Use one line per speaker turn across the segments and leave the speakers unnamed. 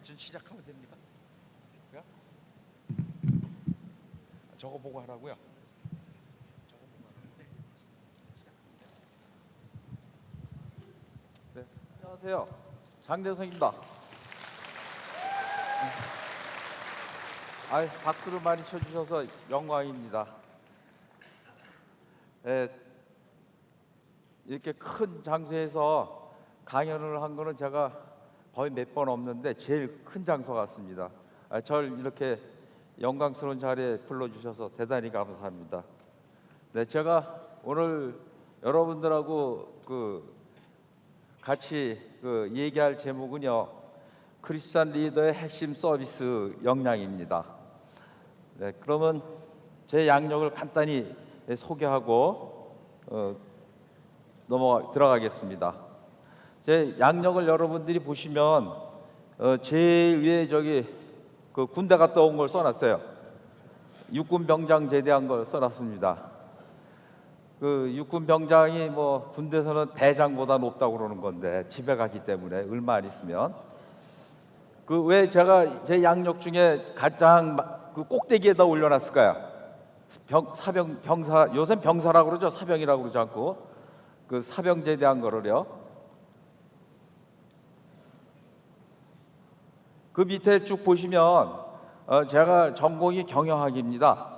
전 시작하면 됩니다. 저거 보고 하라고요.
네, 안녕하세요. 장대성입니다. 박수를 많이 쳐주셔서 영광입니다. 네, 이렇게 큰 장소에서 강연을 한 거는 제가 거의 몇 번 없는데 제일 큰 장소 같습니다. 절 이렇게 영광스러운 자리에 불러주셔서 대단히 감사합니다. 네, 제가 오늘 여러분들하고 같이 얘기할 제목은요, 크리스찬 리더의 핵심 서비스 역량입니다. 네, 그러면 제 양력을 간단히 소개하고 들어가겠습니다. 제 양력을 여러분들이 보시면 제일 위에 군대 갔다 온 걸 써놨어요. 육군 병장 제대한 걸 써놨습니다. 육군 병장이 군대에서는 대장보다 높다고 그러는 건데 집에 가기 때문에 얼마 안 있으면 왜 제가 제 양력 중에 가장 꼭대기에다 올려놨을까요? 병사, 요새 병사라고 그러죠. 사병이라고 그러지 않고 사병 제대한 거를요. 밑에 쭉 보시면 제가 전공이 경영학입니다.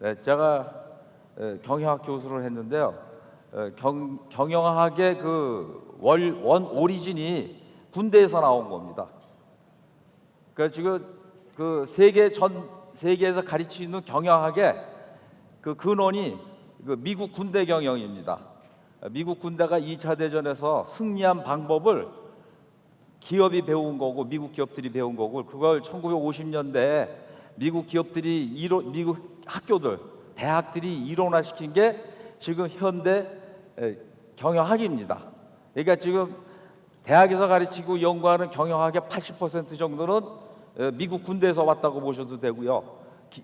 네, 제가 경영학 교수를 했는데요. 경영학의 원 오리진이 군대에서 나온 겁니다. 지금 세계에서 가르치는 경영학의 근원이 미국 군대 경영입니다. 미국 군대가 2차 대전에서 승리한 방법을 기업이 배운 거고 미국 기업들이 배운 거고 그걸 1950년대에 미국 기업들이 미국 학교들 대학들이 이론화시킨 게 지금 현대 경영학입니다. 그러니까 지금 대학에서 가르치고 연구하는 경영학의 80% 정도는 미국 군대에서 왔다고 보셔도 되고요.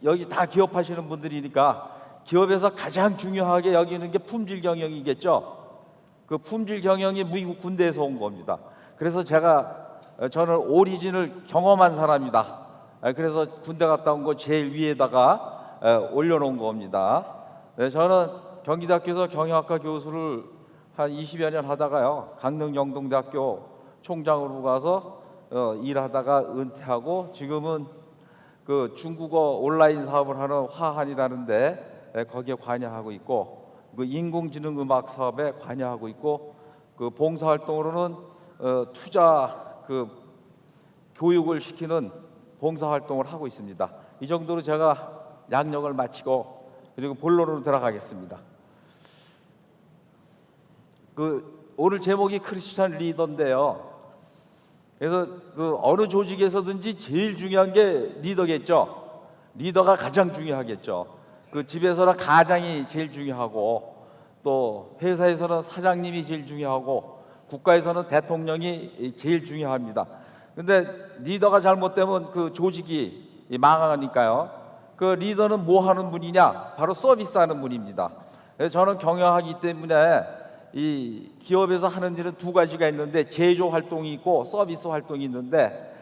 여기 다 기업하시는 분들이니까 기업에서 가장 중요하게 여기는 게 품질 경영이겠죠. 품질 경영이 미국 군대에서 온 겁니다. 그래서 저는 오리진을 경험한 사람이다. 그래서 군대 갔다 온 거 제일 위에다가 올려놓은 겁니다. 네, 저는 경기대학교에서 경영학과 교수를 한 20여 년 하다가요, 강릉 영동대학교 총장으로 가서 일하다가 은퇴하고 지금은 중국어 온라인 사업을 하는 화한이라는데 거기에 관여하고 있고 인공지능 음악 사업에 관여하고 있고 봉사활동으로는 투자 교육을 시키는 봉사활동을 하고 있습니다. 이 정도로 제가 양력을 마치고 그리고 본론으로 들어가겠습니다. 오늘 제목이 크리스찬 리더인데요. 그래서 어느 조직에서든지 제일 중요한 게 리더겠죠. 리더가 가장 중요하겠죠. 집에서는 가장이 제일 중요하고 또 회사에서는 사장님이 제일 중요하고 국가에서는 대통령이 제일 중요합니다. 근데 리더가 잘못되면 조직이 망하니까요. 리더는 뭐 하는 분이냐? 바로 서비스하는 분입니다. 저는 경영하기 때문에 이 기업에서 하는 일은 두 가지가 있는데 제조 활동이 있고 서비스 활동이 있는데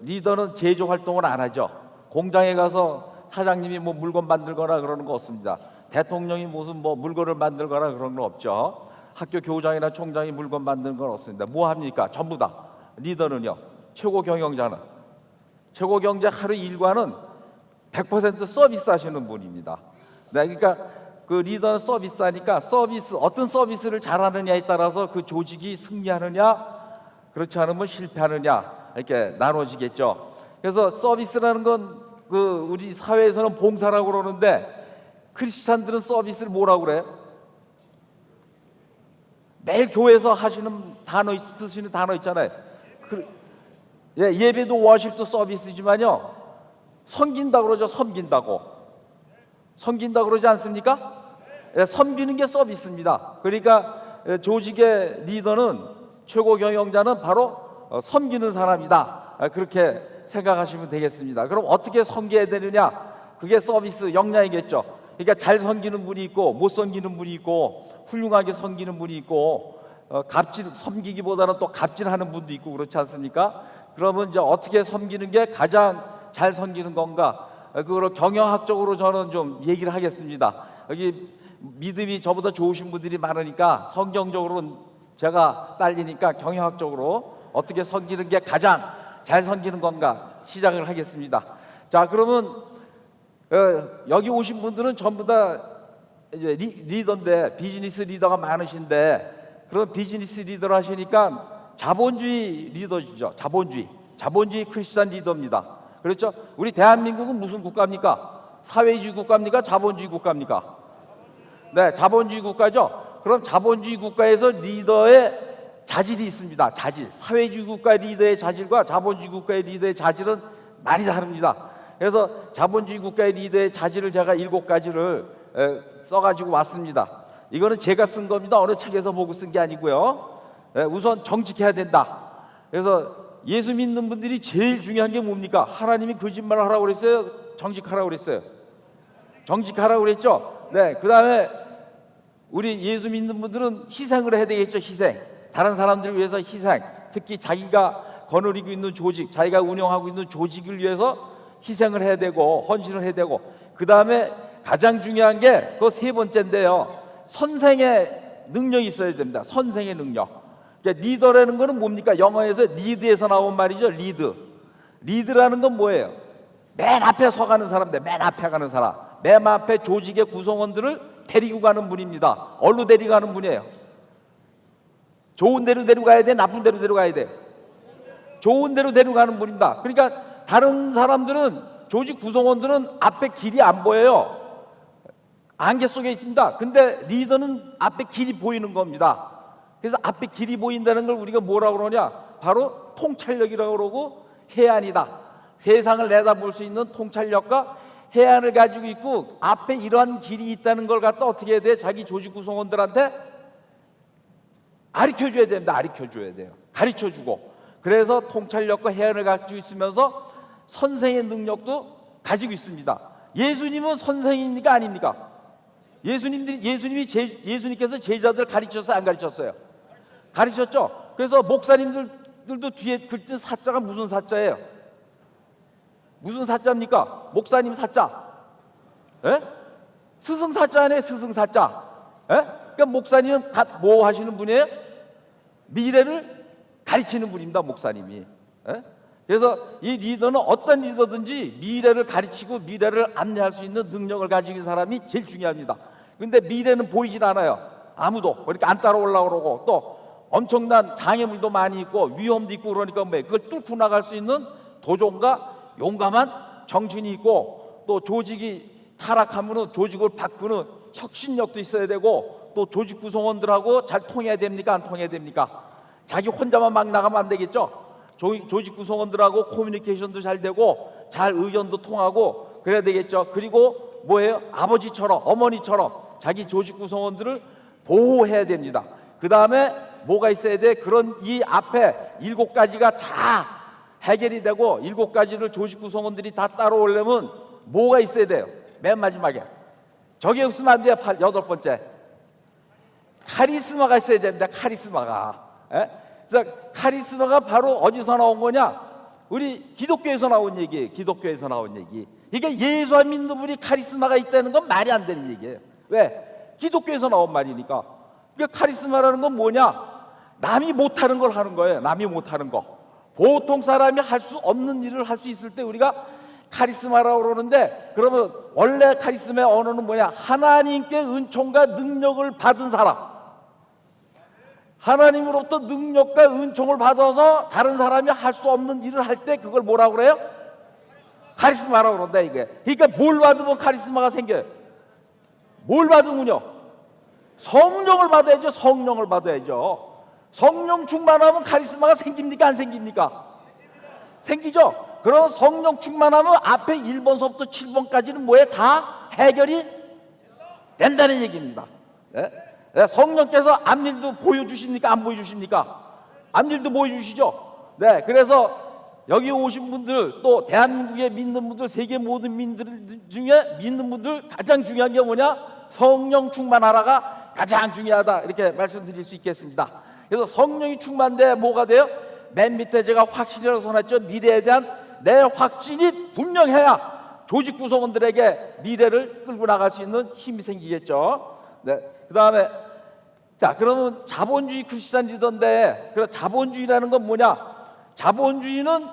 리더는 제조 활동을 안 하죠. 공장에 가서 사장님이 물건 만들거나 그러는 거 없습니다. 대통령이 무슨 물건을 만들거나 그런 거 없죠. 학교 교장이나 총장이 물건 만드는 건 없습니다. 뭐 합니까? 전부 다. 리더는요. 최고 경영자는 최고 경제 하루 일과는 100% 서비스 하시는 분입니다. 네, 그러니까 리더는 서비스하니까 어떤 서비스를 잘하느냐에 따라서 조직이 승리하느냐 그렇지 않으면 실패하느냐 이렇게 나눠지겠죠. 그래서 서비스라는 건 우리 사회에서는 봉사라고 그러는데 크리스찬들은 서비스를 뭐라고 그래? 매일 교회에서 쓰시는 단어 있잖아요. 예배도 워십도 서비스지만요, 섬긴다 그러죠. 섬긴다 그러지 않습니까? 섬기는 게 서비스입니다. 그러니까 조직의 리더는, 최고 경영자는 바로 섬기는 사람이다. 그렇게 생각하시면 되겠습니다. 그럼 어떻게 섬겨야 되느냐? 그게 서비스 역량이겠죠. 그러니까 잘 섬기는 분이 있고 못 섬기는 분이 있고 훌륭하게 섬기는 분이 있고 섬기기보다는 또 갑질하는 분도 있고 그렇지 않습니까? 그러면 이제 어떻게 섬기는 게 가장 잘 섬기는 건가? 그걸 경영학적으로 저는 좀 얘기를 하겠습니다. 여기 믿음이 저보다 좋으신 분들이 많으니까 성경적으로는 제가 딸리니까 경영학적으로 어떻게 섬기는 게 가장 잘 섬기는 건가 시작을 하겠습니다. 자, 그러면 여기 오신 분들은 전부 다 이제 리더인데 비즈니스 리더가 많으신데 그런 비즈니스 리더를 하시니까 자본주의 리더죠. 자본주의 크리스찬 리더입니다. 그렇죠? 우리 대한민국은 무슨 국가입니까? 사회주의 국가입니까? 자본주의 국가입니까? 네, 자본주의 국가죠. 그럼 자본주의 국가에서 리더의 자질이 있습니다. 자질. 사회주의 국가의 리더의 자질과 자본주의 국가의 리더의 자질은 많이 다릅니다. 그래서 자본주의 국가의 리더의 자질을 제가 7가지를 써가지고 왔습니다. 이거는 제가 쓴 겁니다. 어느 책에서 보고 쓴 게 아니고요. 우선 정직해야 된다. 그래서 예수 믿는 분들이 제일 중요한 게 뭡니까? 하나님이 거짓말을 하라고 그랬어요? 정직하라고 그랬어요? 정직하라고 그랬죠? 네, 그 다음에 우리 예수 믿는 분들은 희생을 해야 되겠죠. 희생. 다른 사람들을 위해서 희생. 특히 자기가 거느리고 있는 조직, 자기가 운영하고 있는 조직을 위해서 희생을 해야 되고 헌신을 해야 되고, 그 다음에 가장 중요한 게 그 3번째인데요. 선생의 능력이 있어야 됩니다. 선생의 능력. 그러니까 리더라는 거는 뭡니까? 영어에서 리드에서 나온 말이죠. 리드라는 건 뭐예요? 맨 앞에 서가는 사람들, 맨 앞에 가는 사람, 맨 앞에 조직의 구성원들을 데리고 가는 분입니다. 어디로 데리고 가는 분이에요? 좋은 데로 데려가야 돼? 나쁜 데로 데려가야 돼? 좋은 데로 데려가는 분입니다. 그러니까 다른 사람들은, 조직 구성원들은 앞에 길이 안 보여요. 안개 속에 있습니다. 근데 리더는 앞에 길이 보이는 겁니다. 그래서 앞에 길이 보인다는 걸 우리가 뭐라고 그러냐? 바로 통찰력이라고 그러고 해안이다. 세상을 내다볼 수 있는 통찰력과 해안을 가지고 있고, 앞에 이러한 길이 있다는 걸 갖다 어떻게 해야 돼? 자기 조직 구성원들한테 가르쳐줘야 됩니다. 가르쳐줘야 돼요. 가르쳐주고. 그래서 통찰력과 해안을 가지고 있으면서 선생의 능력도 가지고 있습니다. 예수님은 선생입니까? 아닙니까? 예수님께서 제자들 가르쳤어요? 안 가르쳤어요? 가르쳤죠. 그래서 목사님들도 뒤에 글자 사자가 무슨 사자예요? 무슨 사자입니까? 목사님 사자. 예? 스승 사자 아니에요? 스승 사자. 예? 그러니까 목사님은 뭐 하시는 분이에요? 미래를 가르치는 분입니다. 목사님이. 예? 그래서 이 리더는 어떤 리더든지 미래를 가르치고 미래를 안내할 수 있는 능력을 가지고 있는 사람이 제일 중요합니다. 근데 미래는 보이질 않아요. 아무도. 그러니까 안 따라오려고 그러고, 또 엄청난 장애물도 많이 있고 위험도 있고, 그러니까 그걸 뚫고 나갈 수 있는 도전과 용감한 정신이 있고, 또 조직이 타락하면 조직을 바꾸는 혁신력도 있어야 되고, 또 조직 구성원들하고 잘 통해야 됩니까? 안 통해야 됩니까? 자기 혼자만 막 나가면 안 되겠죠? 조직 구성원들하고 커뮤니케이션도 잘 되고 잘 의견도 통하고 그래야 되겠죠. 그리고 뭐예요? 아버지처럼, 어머니처럼 자기 조직 구성원들을 보호해야 됩니다. 그 다음에 뭐가 있어야 돼? 그런 이 앞에 7가지가 다 해결이 되고 7가지를 조직 구성원들이 다 따라오려면 뭐가 있어야 돼요? 맨 마지막에 저게 없으면 안 돼요. 8번째 카리스마가 있어야 됩니다. 카리스마가. 예? 그래서 카리스마가 바로 어디서 나온 거냐? 우리 기독교에서 나온 얘기예요. 기독교에서 나온 얘기. 이게 예수 안 믿는 분이 카리스마가 있다는 건 말이 안 되는 얘기예요. 왜? 기독교에서 나온 말이니까. 그러니까 카리스마라는 건 뭐냐? 남이 못하는 걸 하는 거예요. 남이 못하는 거. 보통 사람이 할 수 없는 일을 할 수 있을 때 우리가 카리스마라고 그러는데, 그러면 원래 카리스마의 언어는 뭐냐? 하나님께 은총과 능력을 받은 사람. 하나님으로부터 능력과 은총을 받아서 다른 사람이 할 수 없는 일을 할 때 그걸 뭐라고 그래요? 카리스마라고 그런다 이게. 그러니까 뭘 받으면 카리스마가 생겨요? 뭘 받으면요? 성령을 받아야죠. 성령을 받아야죠. 성령 충만하면 카리스마가 생깁니까? 안 생깁니까? 생기죠. 그럼 성령 충만하면 앞에 1번서부터 7번까지는 뭐에 다 해결이 된다는 얘기입니다. 네? 성령께서 앞일도 보여주십니까? 안 보여주십니까? 앞일도 보여주시죠. 네, 그래서 여기 오신 분들, 또 대한민국에 믿는 분들, 세계 모든 민들 중에 믿는 분들 가장 중요한 게 뭐냐? 성령 충만하라가 가장 중요하다, 이렇게 말씀드릴 수 있겠습니다. 그래서 성령이 충만돼 뭐가 돼요? 맨 밑에 제가 확신이라고 써놨죠. 미래에 대한 내 확신이 분명해야 조직 구성원들에게 미래를 끌고 나갈 수 있는 힘이 생기겠죠. 네. 그다음에 자, 그러면 자본주의 크리스찬 리더인데, 그 자본주의라는 건 뭐냐? 자본주의는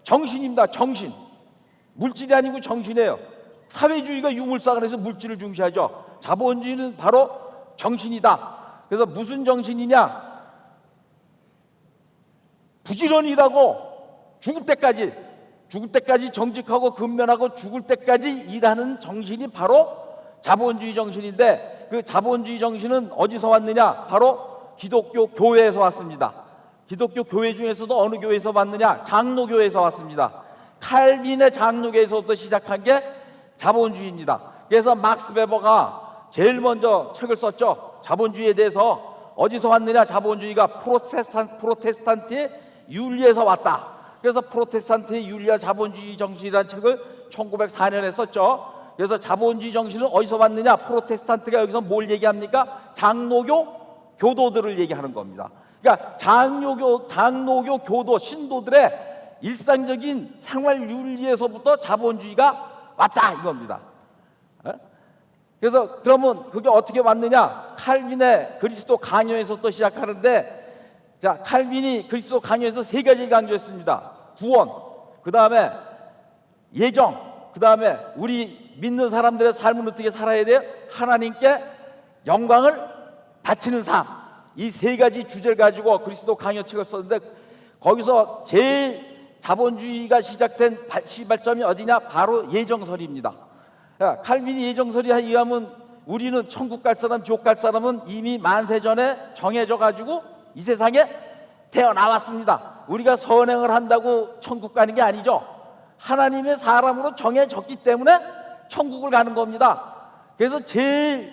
정신입니다. 정신. 물질이 아니고 정신이에요. 사회주의가 유물사가 돼서 물질을 중시하죠. 자본주의는 바로 정신이다. 그래서 무슨 정신이냐? 부지런히 일하고 죽을 때까지 정직하고 근면하고 죽을 때까지 일하는 정신이 바로 자본주의 정신인데, 그 자본주의 정신은 어디서 왔느냐? 바로 기독교 교회에서 왔습니다. 기독교 교회 중에서도 어느 교회에서 왔느냐? 장로교회에서 왔습니다. 칼빈의 장로교회에서부터 시작한 게 자본주의입니다. 그래서 막스 베버가 제일 먼저 책을 썼죠. 자본주의에 대해서. 어디서 왔느냐? 자본주의가 프로테스탄트의 윤리에서 왔다. 그래서 프로테스탄트의 윤리와 자본주의 정신이라는 책을 1904년에 썼죠. 그래서 자본주의 정신은 어디서 왔느냐? 프로테스탄트가 여기서 뭘 얘기합니까? 장로교 교도들을 얘기하는 겁니다. 그러니까 장로교 교도 신도들의 일상적인 생활 윤리에서부터 자본주의가 왔다 이겁니다. 그래서 그러면 그게 어떻게 왔느냐? 칼빈의 그리스도 강요에서 또 시작하는데, 자, 칼빈이 그리스도 강요에서 세 가지를 강조했습니다. 구원, 그 다음에 예정, 그 다음에 우리 믿는 사람들의 삶은 어떻게 살아야 돼요? 하나님께 영광을 바치는 삶. 이 세 가지 주제를 가지고 그리스도 강요책을 썼는데, 거기서 제일 자본주의가 시작된 시발점이 어디냐? 바로 예정설입니다. 칼빈이 예정설에 의하면 우리는 천국 갈 사람, 지옥 갈 사람은 이미 만세 전에 정해져 가지고 이 세상에 태어나왔습니다. 우리가 선행을 한다고 천국 가는 게 아니죠. 하나님의 사람으로 정해졌기 때문에 천국을 가는 겁니다. 그래서 제일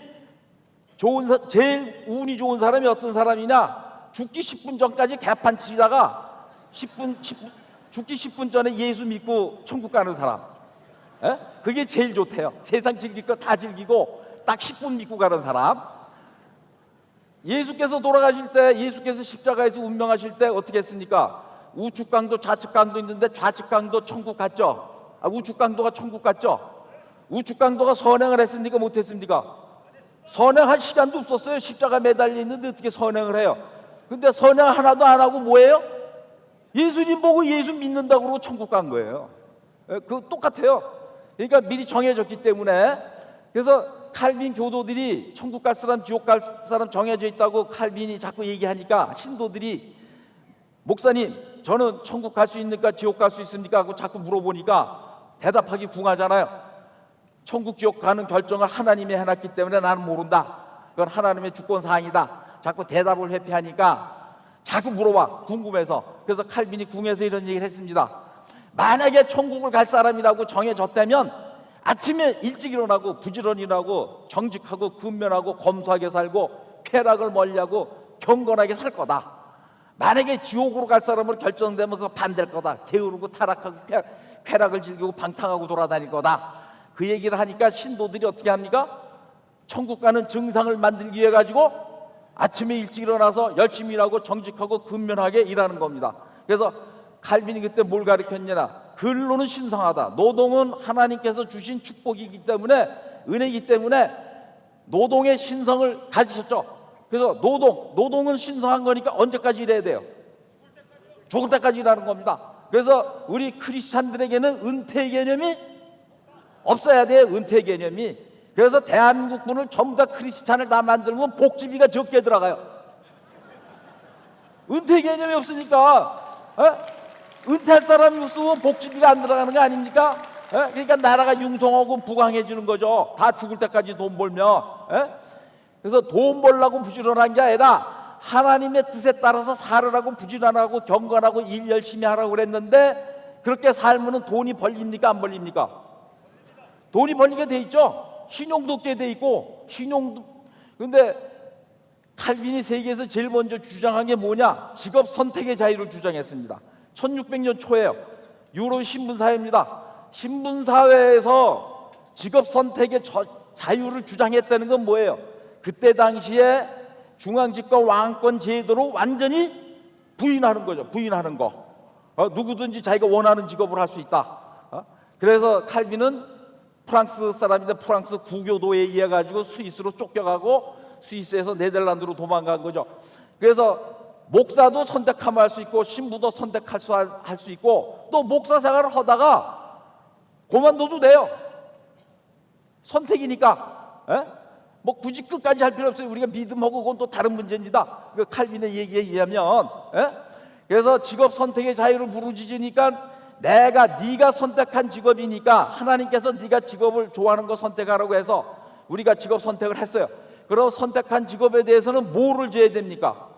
운이 좋은 사람이 어떤 사람이냐? 죽기 10분 전까지 개판 치다가 죽기 10분 전에 예수 믿고 천국 가는 사람. 그게 제일 좋대요. 세상 즐길 거 다 즐기고 딱 10분 믿고 가는 사람. 예수께서 돌아가실 때, 예수께서 십자가에서 운명하실 때 어떻게 했습니까? 우측강도 좌측강도 있는데 좌측강도 천국 갔죠. 우측강도가 천국 갔죠. 우측강도가 선행을 했습니까? 못했습니까? 선행할 시간도 없었어요. 십자가 매달려 있는데 어떻게 선행을 해요? 근데 선행 하나도 안 하고 뭐예요? 예수님 보고 예수 믿는다고 그러고 천국 간 거예요. 그거 똑같아요. 그러니까 미리 정해졌기 때문에. 그래서 칼빈 교도들이 천국 갈 사람, 지옥 갈 사람 정해져 있다고 칼빈이 자꾸 얘기하니까 신도들이, 목사님 저는 천국 갈 수 있습니까? 지옥 갈 수 있습니까? 하고 자꾸 물어보니까 대답하기 궁하잖아요. 천국 지옥 가는 결정을 하나님이 해놨기 때문에 나는 모른다. 그건 하나님의 주권사항이다. 자꾸 대답을 회피하니까 자꾸 물어봐, 궁금해서. 그래서 칼빈이 궁에서 이런 얘기를 했습니다. 만약에 천국을 갈 사람이라고 정해졌다면 아침에 일찍 일어나고 부지런히 일하고 정직하고 근면하고 검소하게 살고 쾌락을 멀리하고 경건하게 살 거다. 만약에 지옥으로 갈 사람으로 결정되면 그거 반대일 거다. 게으르고 타락하고 쾌락을 즐기고 방탕하고 돌아다닐 거다. 그 얘기를 하니까 신도들이 어떻게 합니까? 천국 가는 증상을 만들기 위해 가지고 아침에 일찍 일어나서 열심히 일하고 정직하고 근면하게 일하는 겁니다. 그래서 칼빈이 그때 뭘 가르쳤냐나, 근로는 신성하다. 노동은 하나님께서 주신 축복이기 때문에, 은혜이기 때문에 노동의 신성을 가지셨죠. 그래서 노동은 신성한 거니까 언제까지 일해야 돼요? 죽을 때까지 일하는 겁니다. 그래서 우리 크리스찬들에게는 은퇴 개념이 없어야 돼요. 은퇴 개념이. 그래서 대한민국군을 전부 다 크리스찬을 다 만들면 복지비가 적게 들어가요. 은퇴 개념이 없으니까. 은퇴할 사람이 없으면 복지비가 안 들어가는 거 아닙니까? 그러니까 나라가 융통하고 부강해지는 거죠. 다 죽을 때까지 돈 벌면. 그래서 돈 벌려고 부지런한 게 아니라 하나님의 뜻에 따라서 살으라고 부지런하고 경건하고 일 열심히 하라고 그랬는데, 그렇게 살면 돈이 벌립니까? 안 벌립니까? 돈이 벌리게 돼 있죠. 신용도 없게 돼 있고, 신용도. 근데 칼빈이 세계에서 제일 먼저 주장한 게 뭐냐? 직업 선택의 자유를 주장했습니다. 1600년 초에요. 유럽 신분사회입니다. 신분사회에서 직업 선택의 자유를 주장했다는 건 뭐예요? 그때 당시에 중앙집권 왕권 제도로 완전히 부인하는 거죠. 부인하는 거. 누구든지 자기가 원하는 직업을 할 수 있다. 그래서 칼빈은 프랑스 사람인데 프랑스 구교도에 의해 가지고 스위스로 쫓겨가고 스위스에서 네덜란드로 도망간 거죠. 그래서 목사도 선택하면 할 수 있고 신부도 선택할 수 있고 또 목사 생활을 하다가 그만둬도 돼요. 선택이니까. 뭐 굳이 끝까지 할 필요 없어요. 우리가 믿음하고 그건 또 다른 문제입니다. 그 칼빈의 얘기에 의하면. 그래서 직업 선택의 자유를 부르짖으니까 네가 선택한 직업이니까 하나님께서 네가 직업을 좋아하는 거 선택하라고 해서 우리가 직업 선택을 했어요. 그럼 선택한 직업에 대해서는 뭐를 져야 됩니까?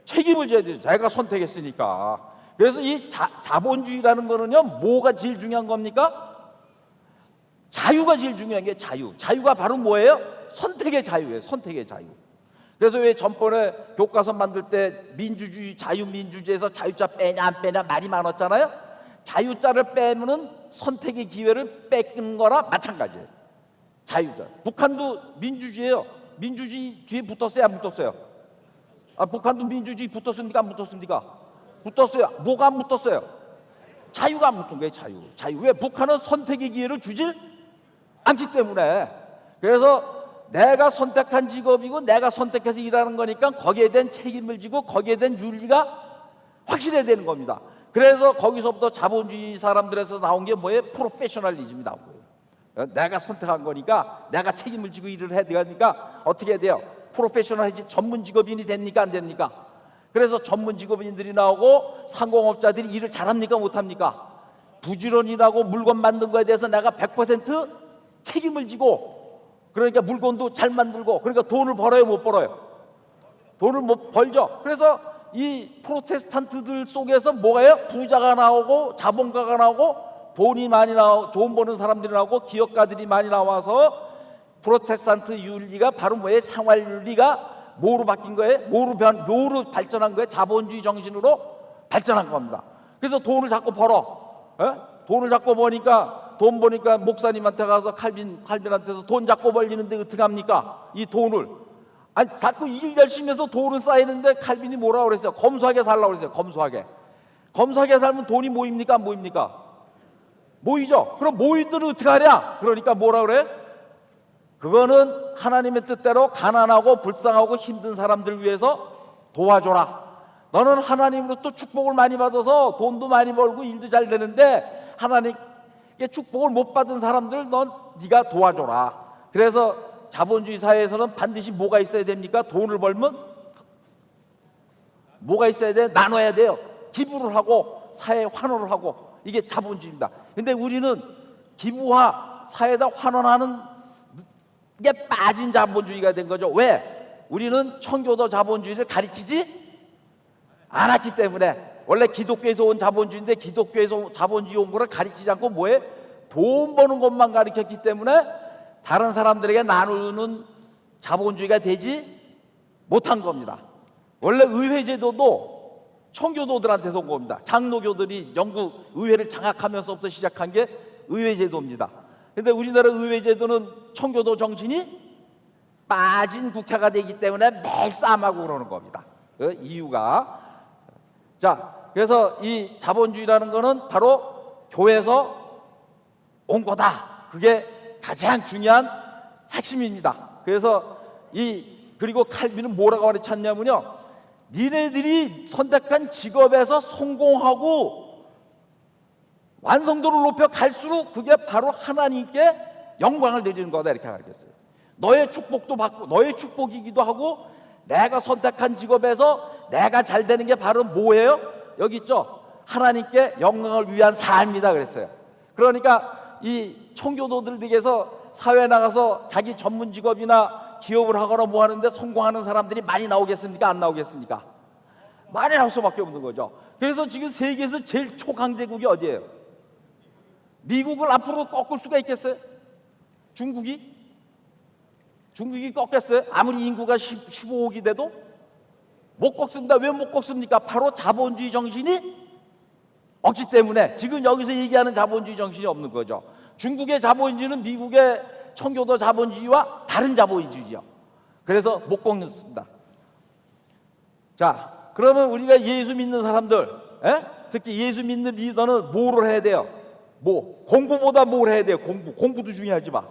책임을 져야 되죠. 내가 선택했으니까. 그래서 이 자본주의라는 거는요, 뭐가 제일 중요한 겁니까? 자유가 제일 중요한 게 자유가 바로 뭐예요? 선택의 자유예요. 선택의 자유. 그래서 왜 전번에 교과서 만들 때 민주주의, 자유민주주의에서 자유자 빼냐 안 빼냐 말이 많았잖아요. 자유자를 빼면은 선택의 기회를 뺏는 거나 마찬가지예요. 자유자. 북한도 민주주의예요. 민주주의 뒤에 붙었어요, 안 붙었어요? 북한도 민주주의 붙었습니까, 안 붙었습니까? 붙었어요. 뭐가 안 붙었어요? 자유가 안 붙은 거예요. 자유. 왜? 북한은 선택의 기회를 주질 않기 때문에. 그래서 내가 선택한 직업이고 내가 선택해서 일하는 거니까 거기에 대한 책임을 지고 거기에 대한 윤리가 확실해야 되는 겁니다. 그래서 거기서부터 자본주의 사람들에서 나온 게 뭐예요? 프로페셔널리즘이 나온 거예요. 내가 선택한 거니까 내가 책임을 지고 일을 해야 되니까 어떻게 해야 돼요? 프로페셔널리즘, 전문 직업인이 됩니까, 안 됩니까? 그래서 전문 직업인들이 나오고 상공업자들이 일을 잘합니까, 못합니까? 부지런히 일하고 물건 만든 거에 대해서 내가 100% 책임을 지고, 그러니까 물건도 잘 만들고, 그러니까 돈을 벌어요, 못 벌어요? 돈을 못 벌죠. 그래서 이 프로테스탄트들 속에서 뭐예요? 부자가 나오고 자본가가 나오고 돈이 많이 나오고 돈 버는 사람들이 나오고 기업가들이 많이 나와서 프로테스탄트 윤리가 바로 뭐예요? 생활 윤리가 뭐로 바뀐 거예요? 뭐로 발전한 거예요? 자본주의 정신으로 발전한 겁니다. 그래서 돈을 자꾸 벌어. 돈을 자꾸 버니까 목사님한테 가서 칼빈한테서 돈 자꾸 벌리는데 어떻게 합니까? 이 돈을 자꾸 일 열심히 해서 돈은 쌓이는데 칼빈이 뭐라고 그랬어요? 검소하게 살라고 그랬어요. 검소하게 살면 돈이 모입니까, 안 모입니까? 모이죠. 그럼 모이들은 어떻게 하냐? 그러니까 뭐라 그래? 그거는 하나님의 뜻대로 가난하고 불쌍하고 힘든 사람들 위해서 도와줘라. 너는 하나님으로부터 축복을 많이 받아서 돈도 많이 벌고 일도 잘 되는데 하나님께 축복을 못 받은 사람들 네가 도와줘라. 그래서 자본주의 사회에서는 반드시 뭐가 있어야 됩니까? 돈을 벌면 뭐가 있어야 돼? 나눠야 돼요. 기부를 하고 사회에 환원을 하고, 이게 자본주의입니다. 근데 우리는 기부와 사회에다 환원하는 게 빠진 자본주의가 된 거죠. 왜? 우리는 청교도 자본주의를 가르치지 않았기 때문에. 원래 기독교에서 온 자본주의인데 기독교에서 자본주의 온 거를 가르치지 않고 뭐해? 돈 버는 것만 가르쳤기 때문에 다른 사람들에게 나누는 자본주의가 되지 못한 겁니다. 원래 의회제도도 청교도들한테서 온 겁니다. 장로교들이 영국 의회를 장악하면서부터 시작한 게 의회제도입니다. 근데 우리나라 의회제도는 청교도 정신이 빠진 국회가 되기 때문에 매일 싸움하고 그러는 겁니다. 그 이유가. 자, 그래서 이 자본주의라는 거는 바로 교회에서 온 거다. 그게 가장 중요한 핵심입니다. 그래서 그리고 칼빈은 뭐라고 가르쳤냐면요, 니네들이 선택한 직업에서 성공하고 완성도를 높여 갈수록 그게 바로 하나님께 영광을 드리는 거다, 이렇게 가르쳤어요. 너의 축복도 받고, 너의 축복이기도 하고, 내가 선택한 직업에서 내가 잘 되는 게 바로 뭐예요? 여기 있죠? 하나님께 영광을 위한 삶이다 그랬어요. 그러니까 이 청교도들에게서 사회에 나가서 자기 전문 직업이나 기업을 하거나 뭐 하는데 성공하는 사람들이 많이 나오겠습니까, 안 나오겠습니까? 많이 나올 수밖에 없는 거죠. 그래서 지금 세계에서 제일 초강대국이 어디예요? 미국을 앞으로 꺾을 수가 있겠어요? 중국이 꺾겠어요? 아무리 인구가 15억이 돼도 못 꺾습니다. 왜 못 꺾습니까? 바로 자본주의 정신이 없기 때문에. 지금 여기서 얘기하는 자본주의 정신이 없는 거죠. 중국의 자본주의는 미국의 청교도 자본주의와 다른 자본주의죠. 그래서 못 꺾습니다. 자, 그러면 우리가 예수 믿는 사람들, 특히 예수 믿는 리더는 뭐를 해야 돼요? 공부보다 뭘 해야 돼요? 공부도 중요하지만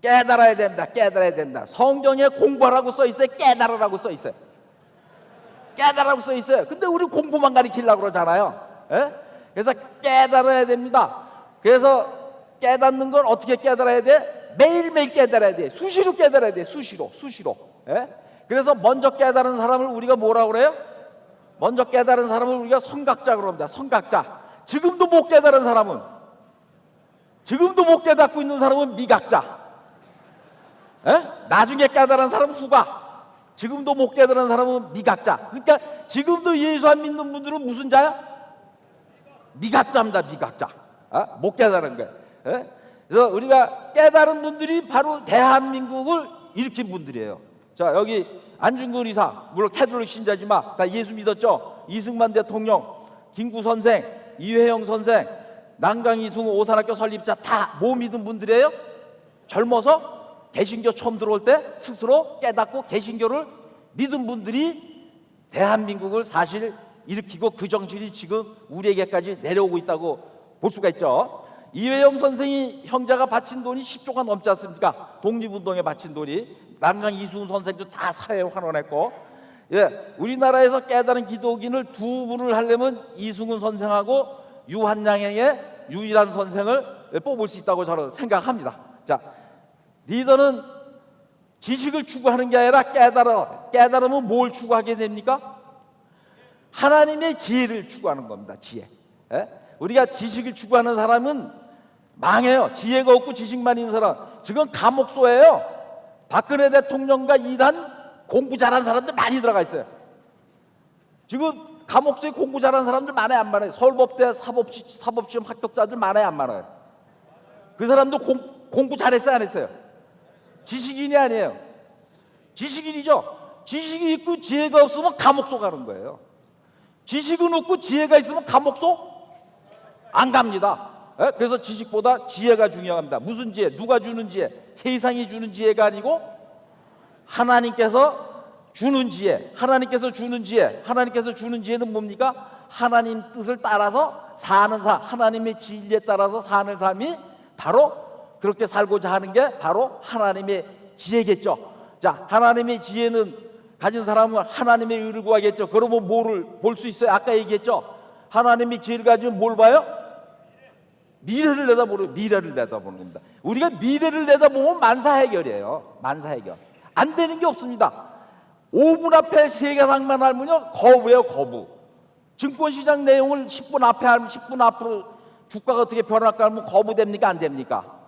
깨달아야 됩니다. 깨달아야 됩니다. 성경에 공부하라고 써 있어요? 깨달으라고 써 있어요? 깨달으라고 써 있어요. 근데 우리 공부만 가르치려고 그러잖아요. 그래서 깨달아야 됩니다. 그래서 깨닫는 건 어떻게 깨달아야 돼? 매일매일 깨달아야 돼. 수시로 깨달아야 돼. 수시로. 그래서 먼저 깨달은 사람을 우리가 뭐라고 그래요? 먼저 깨달은 사람을 우리가 선각자 그럽니다. 선각자. 지금도 못 깨달은 사람은, 지금도 못 깨닫고 있는 사람은 미각자. 나중에 깨달은 사람은 후각. 지금도 못 깨달은 사람은 미각자. 그러니까 지금도 예수 안 믿는 분들은 무슨 자야? 미각자입니다. 미각자. 못 깨달은 거예요. 그래서 우리가 깨달은 분들이 바로 대한민국을 일으킨 분들이에요. 자, 여기 안중근 의사, 물론 캐톨릭 신자지만 다 예수 믿었죠. 이승만 대통령, 김구 선생, 이회영 선생, 난강 이승우 오산학교 설립자 다 뭐 믿은 분들이에요? 젊어서 개신교 처음 들어올 때 스스로 깨닫고 개신교를 믿은 분들이 대한민국을 사실 일으키고 그 정신이 지금 우리에게까지 내려오고 있다고 볼 수가 있죠. 이회영 선생이 형제가 바친 돈이 10조가 넘지 않습니까? 독립운동에 바친 돈이. 난강 이승우 선생도 다 사회에 환원했고, 우리나라에서 깨달은 기독인을 두 분을 하려면 이승우 선생하고 유한양행의 유일한 선생을 뽑을 수 있다고 저는 생각합니다. 자, 리더는 지식을 추구하는 게 아니라 깨달으면 뭘 추구하게 됩니까? 하나님의 지혜를 추구하는 겁니다. 지혜. 우리가 지식을 추구하는 사람은 망해요. 지혜가 없고 지식만 있는 사람. 지금 감옥소예요. 박근혜 대통령과 이단 공부 잘하는 사람들 많이 들어가 있어요. 지금 감옥소에 공부 잘하는 사람들 많아요, 안 많아요? 서울법대 사법시험 합격자들 많아요, 안 많아요? 그 사람도 공부 잘했어요, 안 했어요? 지식인이 아니에요. 지식인이죠. 지식이 있고 지혜가 없으면 감옥소 가는 거예요. 지식은 없고 지혜가 있으면 감옥소 안 갑니다. 그래서 지식보다 지혜가 중요합니다. 무슨 지혜? 누가 주는 지혜? 세상이 주는 지혜가 아니고 하나님께서 주는 지혜. 하나님께서 주는 지혜는 뭡니까? 하나님 뜻을 따라서 사는 하나님의 진리에 따라서 사는 삶이 바로 그렇게 살고자 하는 게 바로 하나님의 지혜겠죠. 자, 하나님의 지혜는 가진 사람은 하나님의 의를 구하겠죠. 그러면 뭐를 볼 수 있어요? 아까 얘기했죠. 하나님의 지혜를 가지면 뭘 봐요? 미래를 내다보는 겁니다. 우리가 미래를 내다보면 만사해결이에요. 만사해결. 안 되는 게 없습니다. 5분 앞에 세계상만 알면요, 거부예요, 거부. 증권시장 내용을 10분 앞에 알면 10분 앞으로 주가가 어떻게 변할까 하면 거부됩니까? 안 됩니까?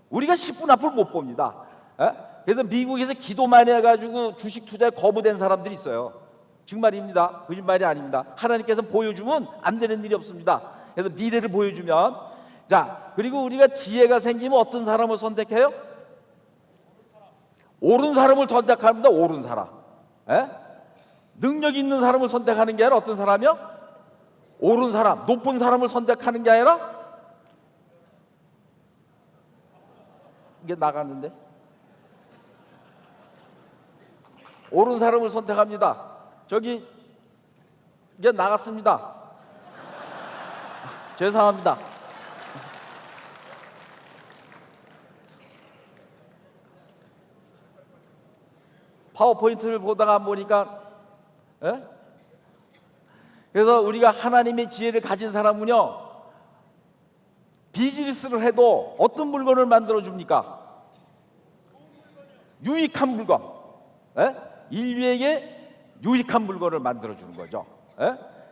우리가 10분 앞을 못 봅니다. 그래서 미국에서 기도 많이 해가지고 주식 투자에 거부된 사람들이 있어요. 정말입니다. 거짓말이 아닙니다. 하나님께서 보여주면 안 되는 일이 없습니다. 그래서 미래를 보여주면, 자, 그리고 우리가 지혜가 생기면 어떤 사람을 선택해요? 옳은 사람을 선택합니다. 옳은 사람. 능력 있는 사람을 선택하는 게 아니라 어떤 사람이요? 옳은 사람, 높은 사람을 선택하는 게 아니라, 이게 나갔는데, 옳은 사람을 선택합니다. 저기 이게 나갔습니다. 죄송합니다. 파워포인트를 보다가 보니까, 그래서 우리가 하나님의 지혜를 가진 사람은요, 비즈니스를 해도 어떤 물건을 만들어 줍니까? 유익한 물건. 인류에게 유익한 물건을 만들어 주는 거죠.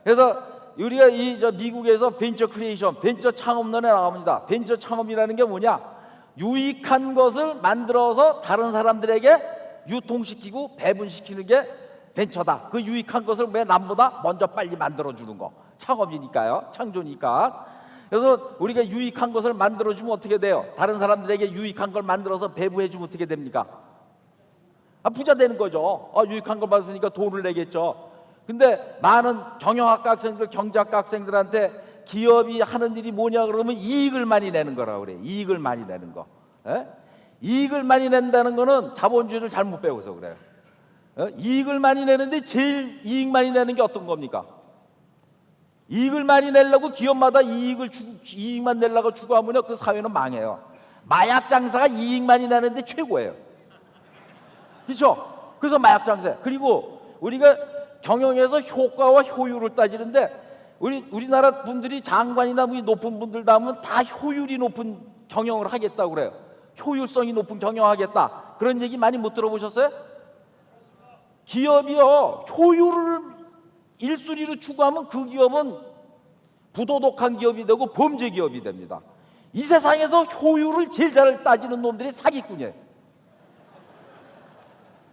그래서 우리가 미국에서 벤처 크리에이션, 벤처 창업론에 나옵니다. 벤처 창업이라는 게 뭐냐? 유익한 것을 만들어서 다른 사람들에게 유통시키고 배분시키는 게 벤처다. 그 유익한 것을 왜 남보다 먼저 빨리 만들어 주는 거. 창업이니까요. 창조니까. 그래서 우리가 유익한 것을 만들어 주면 어떻게 돼요? 다른 사람들에게 유익한 걸 만들어서 배부해 주면 어떻게 됩니까? 부자 되는 거죠. 유익한 걸 받았으니까 돈을 내겠죠. 근데 많은 경영학과 학생들, 경제학과 학생들한테 기업이 하는 일이 뭐냐 그러면 이익을 많이 내는 거라고 그래요. 이익을 많이 내는 거. 이익을 많이 낸다는 거는 자본주의를 잘못 배워서 그래요. 이익을 많이 내는데 제일 이익 많이 내는 게 어떤 겁니까? 이익을 많이 내려고 기업마다 이익만 내려고 추구하면 그 사회는 망해요. 마약 장사가 이익 많이 내는데 최고예요. 그렇죠? 그래서 마약 장사. 그리고 우리가 경영에서 효과와 효율을 따지는데 우리나라 분들이 장관이나 높은 분들 다 하면 다 효율이 높은 경영을 하겠다고 그래요. 효율성이 높은 경영하겠다. 그런 얘기 많이 못 들어보셨어요? 기업이요, 효율을 1순위로 추구하면 그 기업은 부도덕한 기업이 되고 범죄 기업이 됩니다. 이 세상에서 효율을 제일 잘 따지는 놈들이 사기꾼이에요.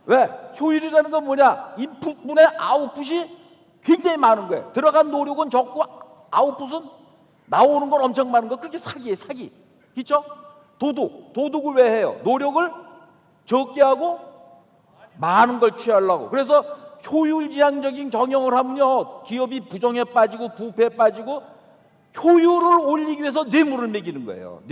왜? 효율이라는 건 뭐냐? 인풋분의 아웃풋이 굉장히 많은 거예요. 들어간 노력은 적고 아웃풋은 나오는 건 엄청 많은 거. 그게 사기예요, 사기. 그렇죠? 도둑을 왜 해요? 노력을 적게 하고 많은 걸 취하려고. 그래서 효율지향적인 경영을 하면요, 기업이 부정에 빠지고 부패에 빠지고 효율을 올리기 위해서 뇌물을 매기는 거예요.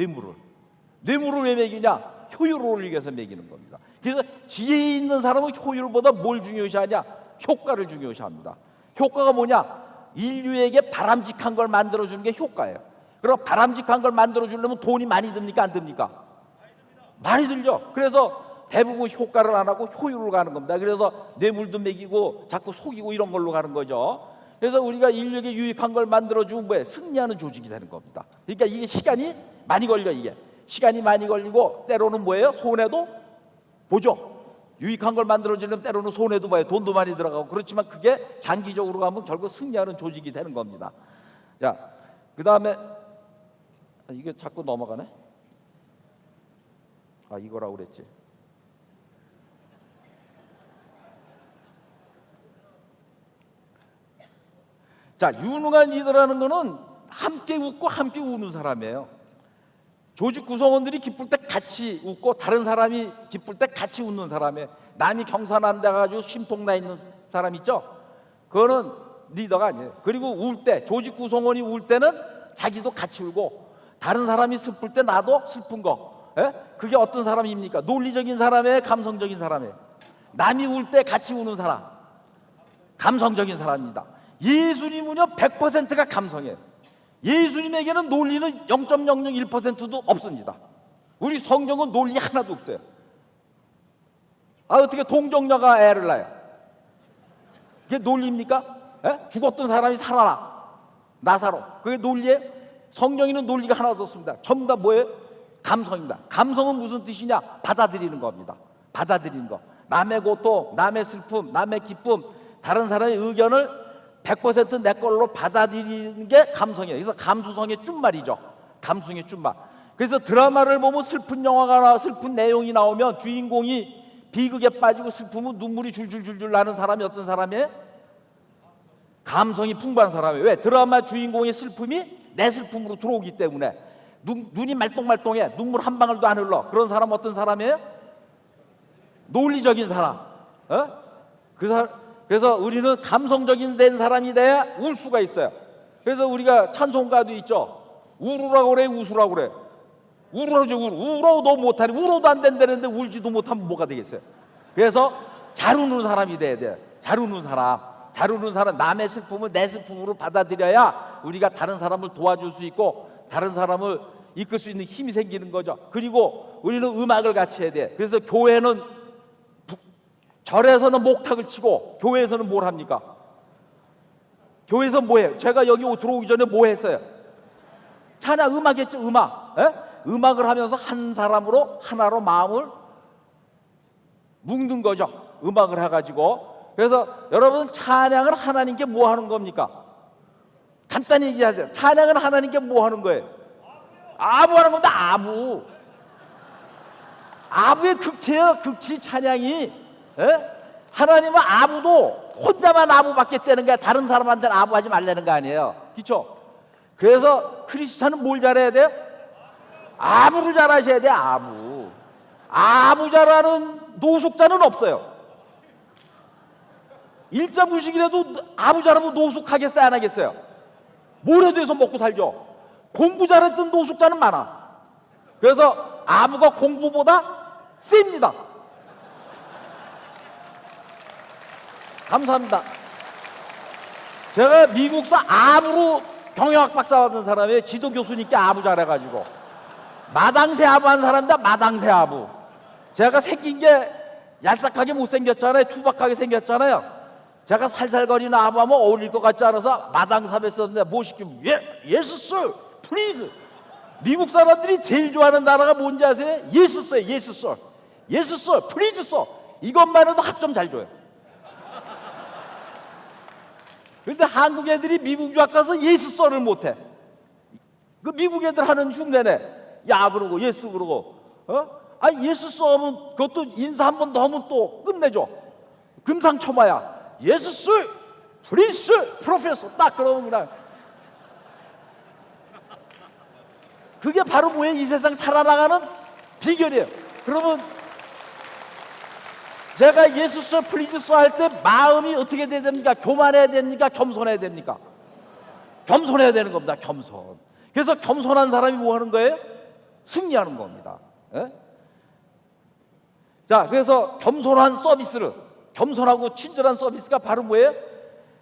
뇌물을 왜 매기냐? 효율을 올리기 위해서 매기는 겁니다. 그래서 지혜 있는 사람은 효율보다 뭘 중요시하냐? 효과를 중요시합니다. 효과가 뭐냐? 인류에게 바람직한 걸 만들어주는 게 효과예요. 그럼 바람직한 걸 만들어주려면 돈이 많이 듭니까? 안 듭니까? 많이 들죠. 그래서 대부분 효과를 안 하고 효율을 가는 겁니다. 그래서 뇌물도 매기고 자꾸 속이고 이런 걸로 가는 거죠. 그래서 우리가 인류에게 유익한 걸 만들어주면 뭐예요? 승리하는 조직이 되는 겁니다. 그러니까 이게 시간이 많이 걸려. 이게 시간이 많이 걸리고 때로는 뭐예요? 손해도 보죠. 유익한 걸 만들어주려면 때로는 손해도 봐요. 돈도 많이 들어가고. 그렇지만 그게 장기적으로 가면 결국 승리하는 조직이 되는 겁니다. 자, 그 다음에 이게 자꾸 넘어가네. 이거라고 그랬지. 자, 유능한 리더라는 거는 함께 웃고 함께 우는 사람이에요. 조직 구성원들이 기쁠 때 같이 웃고 다른 사람이 기쁠 때 같이 웃는 사람이에요. 남이 경사난 데 가지고 심통나 있는 사람 있죠? 그거는 리더가 아니에요. 그리고 울 때, 조직 구성원이 울 때는 자기도 같이 울고 다른 사람이 슬플 때 나도 슬픈 거. 그게 어떤 사람입니까? 논리적인 사람이에요? 감성적인 사람이에요? 남이 울 때 같이 우는 사람, 감성적인 사람입니다. 예수님은요 100%가 감성이에요. 예수님에게는 논리는 0.001%도 없습니다. 우리 성경은 논리 하나도 없어요. 어떻게 동정녀가 애를 낳아요? 그게 논리입니까? 죽었던 사람이 살아나, 나사로. 그게 논리예요? 성경에는 논리가 하나도 없습니다. 전부 다 뭐예요? 감성입니다. 감성은 무슨 뜻이냐? 받아들이는 겁니다. 받아들이는 거. 남의 고통, 남의 슬픔, 남의 기쁨, 다른 사람의 의견을 100% 내 걸로 받아들이는 게 감성이에요. 그래서 감수성의 준말이죠. 감수성의 준말. 그래서 드라마를 보면 슬픈 영화가 슬픈 내용이 나오면 주인공이 비극에 빠지고 슬프면 눈물이 줄줄줄줄 나는 사람이 어떤 사람이에요? 감성이 풍부한 사람이에요. 왜? 드라마 주인공의 슬픔이 내 슬픔으로 들어오기 때문에. 눈이 말똥말똥해. 눈물 한 방울도 안 흘러. 그런 사람 어떤 사람이에요? 논리적인 사람. 그래서 우리는 감성적인 된 사람이 돼야 울 수가 있어요. 그래서 우리가 찬송가도 있죠. 울으라고 그래, 웃으라고 그래. 울어줘, 울어도 못하니, 울어도 안 된다는데 울지도 못하면 뭐가 되겠어요? 그래서 잘 우는 사람이 돼야 돼요. 잘 우는 사람, 남의 슬픔을 내 슬픔으로 받아들여야 우리가 다른 사람을 도와줄 수 있고 다른 사람을 이끌 수 있는 힘이 생기는 거죠. 그리고 우리는 음악을 같이 해야 돼. 그래서 교회는 절에서는 목탁을 치고 교회에서는 뭘 합니까? 교회에서 뭐 해요? 제가 여기 들어오기 전에 뭐 했어요? 찬양 음악했죠. 음악을 하면서 한 사람으로 하나로 마음을 묶는 거죠. 음악을 해가지고. 그래서 여러분 찬양을 하나님께 뭐 하는 겁니까? 간단히 얘기하세요. 찬양은 하나님께 뭐 하는 거예요? 아부하는 겁니다. 아부의 극치예요. 극치 찬양이. 하나님은 아부도 혼자만 아부 받겠다는 게 다른 사람한테는 아부하지 말라는 거 아니에요. 그렇죠? 그래서 크리스찬은 뭘 잘해야 돼요? 아부를 잘하셔야 돼요. 아부 잘하는 노숙자는 없어요. 일자 무식이라도 아부 잘하면 노숙하겠어요? 안 하겠어요? 뭘 해도 해서 먹고 살죠. 공부 잘했던 노숙자는 많아. 그래서 아부가 공부보다 셉니다. 감사합니다. 제가 미국사 아부로 경영학 박사 받은 사람이에요. 지도 교수님께 아부 잘해가지고 마당새 아부한 사람이다. 마당새 아부. 제가 생긴 게 얄싹하게 못생겼잖아요. 투박하게 생겼잖아요. 제가 살살거리는 아부하면 어울릴 것 같지 않아서 마당삽에 썼는데 뭐 시키면 예스 썰 플리즈. 미국 사람들이 제일 좋아하는 단어가 뭔지 아세요? 예스 썰 예스 썰 예스 썰 플리즈 썰. 이것만 해도 학점 잘 줘요. 근데 한국 애들이 미국 유학 가서 예스 썰을 못해. 그 미국 애들 하는 흉내네. 야 그러고 예스 그러고 아니 예스 썰은 그것도 인사 한 번 더 하면 또 끝내줘. 금상첨화야. 예스 썰 플리즈 프로페서 딱 그러면 그냥 그게 바로 뭐예요? 이 세상 살아나가는 비결이에요. 그러면 제가 예수 써 플리즈 써 할 때 마음이 어떻게 돼야 됩니까? 교만해야 됩니까? 겸손해야 됩니까? 겸손해야 되는 겁니다. 겸손. 그래서 겸손한 사람이 뭐 하는 거예요? 승리하는 겁니다. 예? 자, 그래서 겸손한 서비스를, 겸손하고 친절한 서비스가 바로 뭐예요?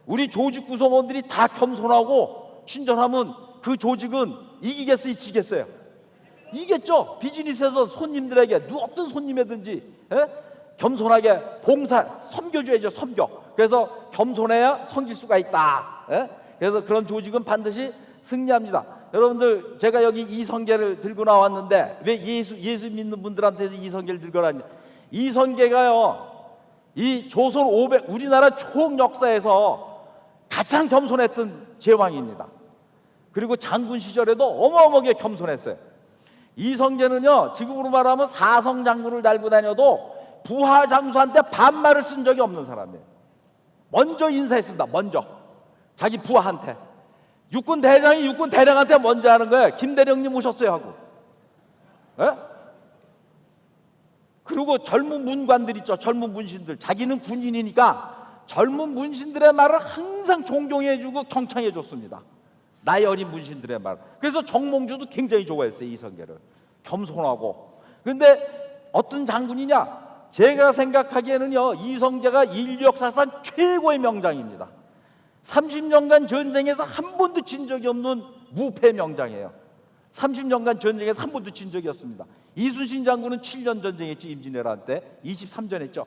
우리 조직 구성원들이 다 겸손하고 친절하면 그 조직은 이기겠어요? 지겠어요? 이겠죠. 비즈니스에서 손님들에게 어떤 손님이든지 겸손하게 봉사, 섬겨줘야죠. 섬겨. 그래서 겸손해야 섬길 수가 있다. 그래서 그런 조직은 반드시 승리합니다. 여러분들, 제가 여기 이성계를 들고 나왔는데 왜 예수 믿는 분들한테서 이성계를 들고 나왔냐? 이성계가요, 이 조선 500 우리나라 총 역사에서 가장 겸손했던 제왕입니다. 그리고 장군 시절에도 어마어마하게 겸손했어요. 이성계는요, 지금으로 말하면 사성 장군을 달고 다녀도 부하 장수한테 반말을 쓴 적이 없는 사람이에요. 먼저 인사했습니다. 먼저 자기 부하한테. 육군 대장이 육군 대령한테 먼저 하는 거예요. 김대령님 오셨어요 하고. 그리고 젊은 문관들 있죠. 젊은 문신들. 자기는 군인이니까 젊은 문신들의 말을 항상 존경해주고 경청해줬습니다. 나이 어린 문신들의 말. 그래서 정몽주도 굉장히 좋아했어요. 이성계를. 겸손하고. 근데 어떤 장군이냐? 제가 생각하기에는요, 이성계가 인류 역사상 최고의 명장입니다. 30년간 전쟁에서 한 번도 진 적이 없는 무패 명장이에요. 30년간 전쟁에서 한 번도 진 적이 없습니다. 이순신 장군은 7년 전쟁했죠. 임진왜란 때 23전 했죠.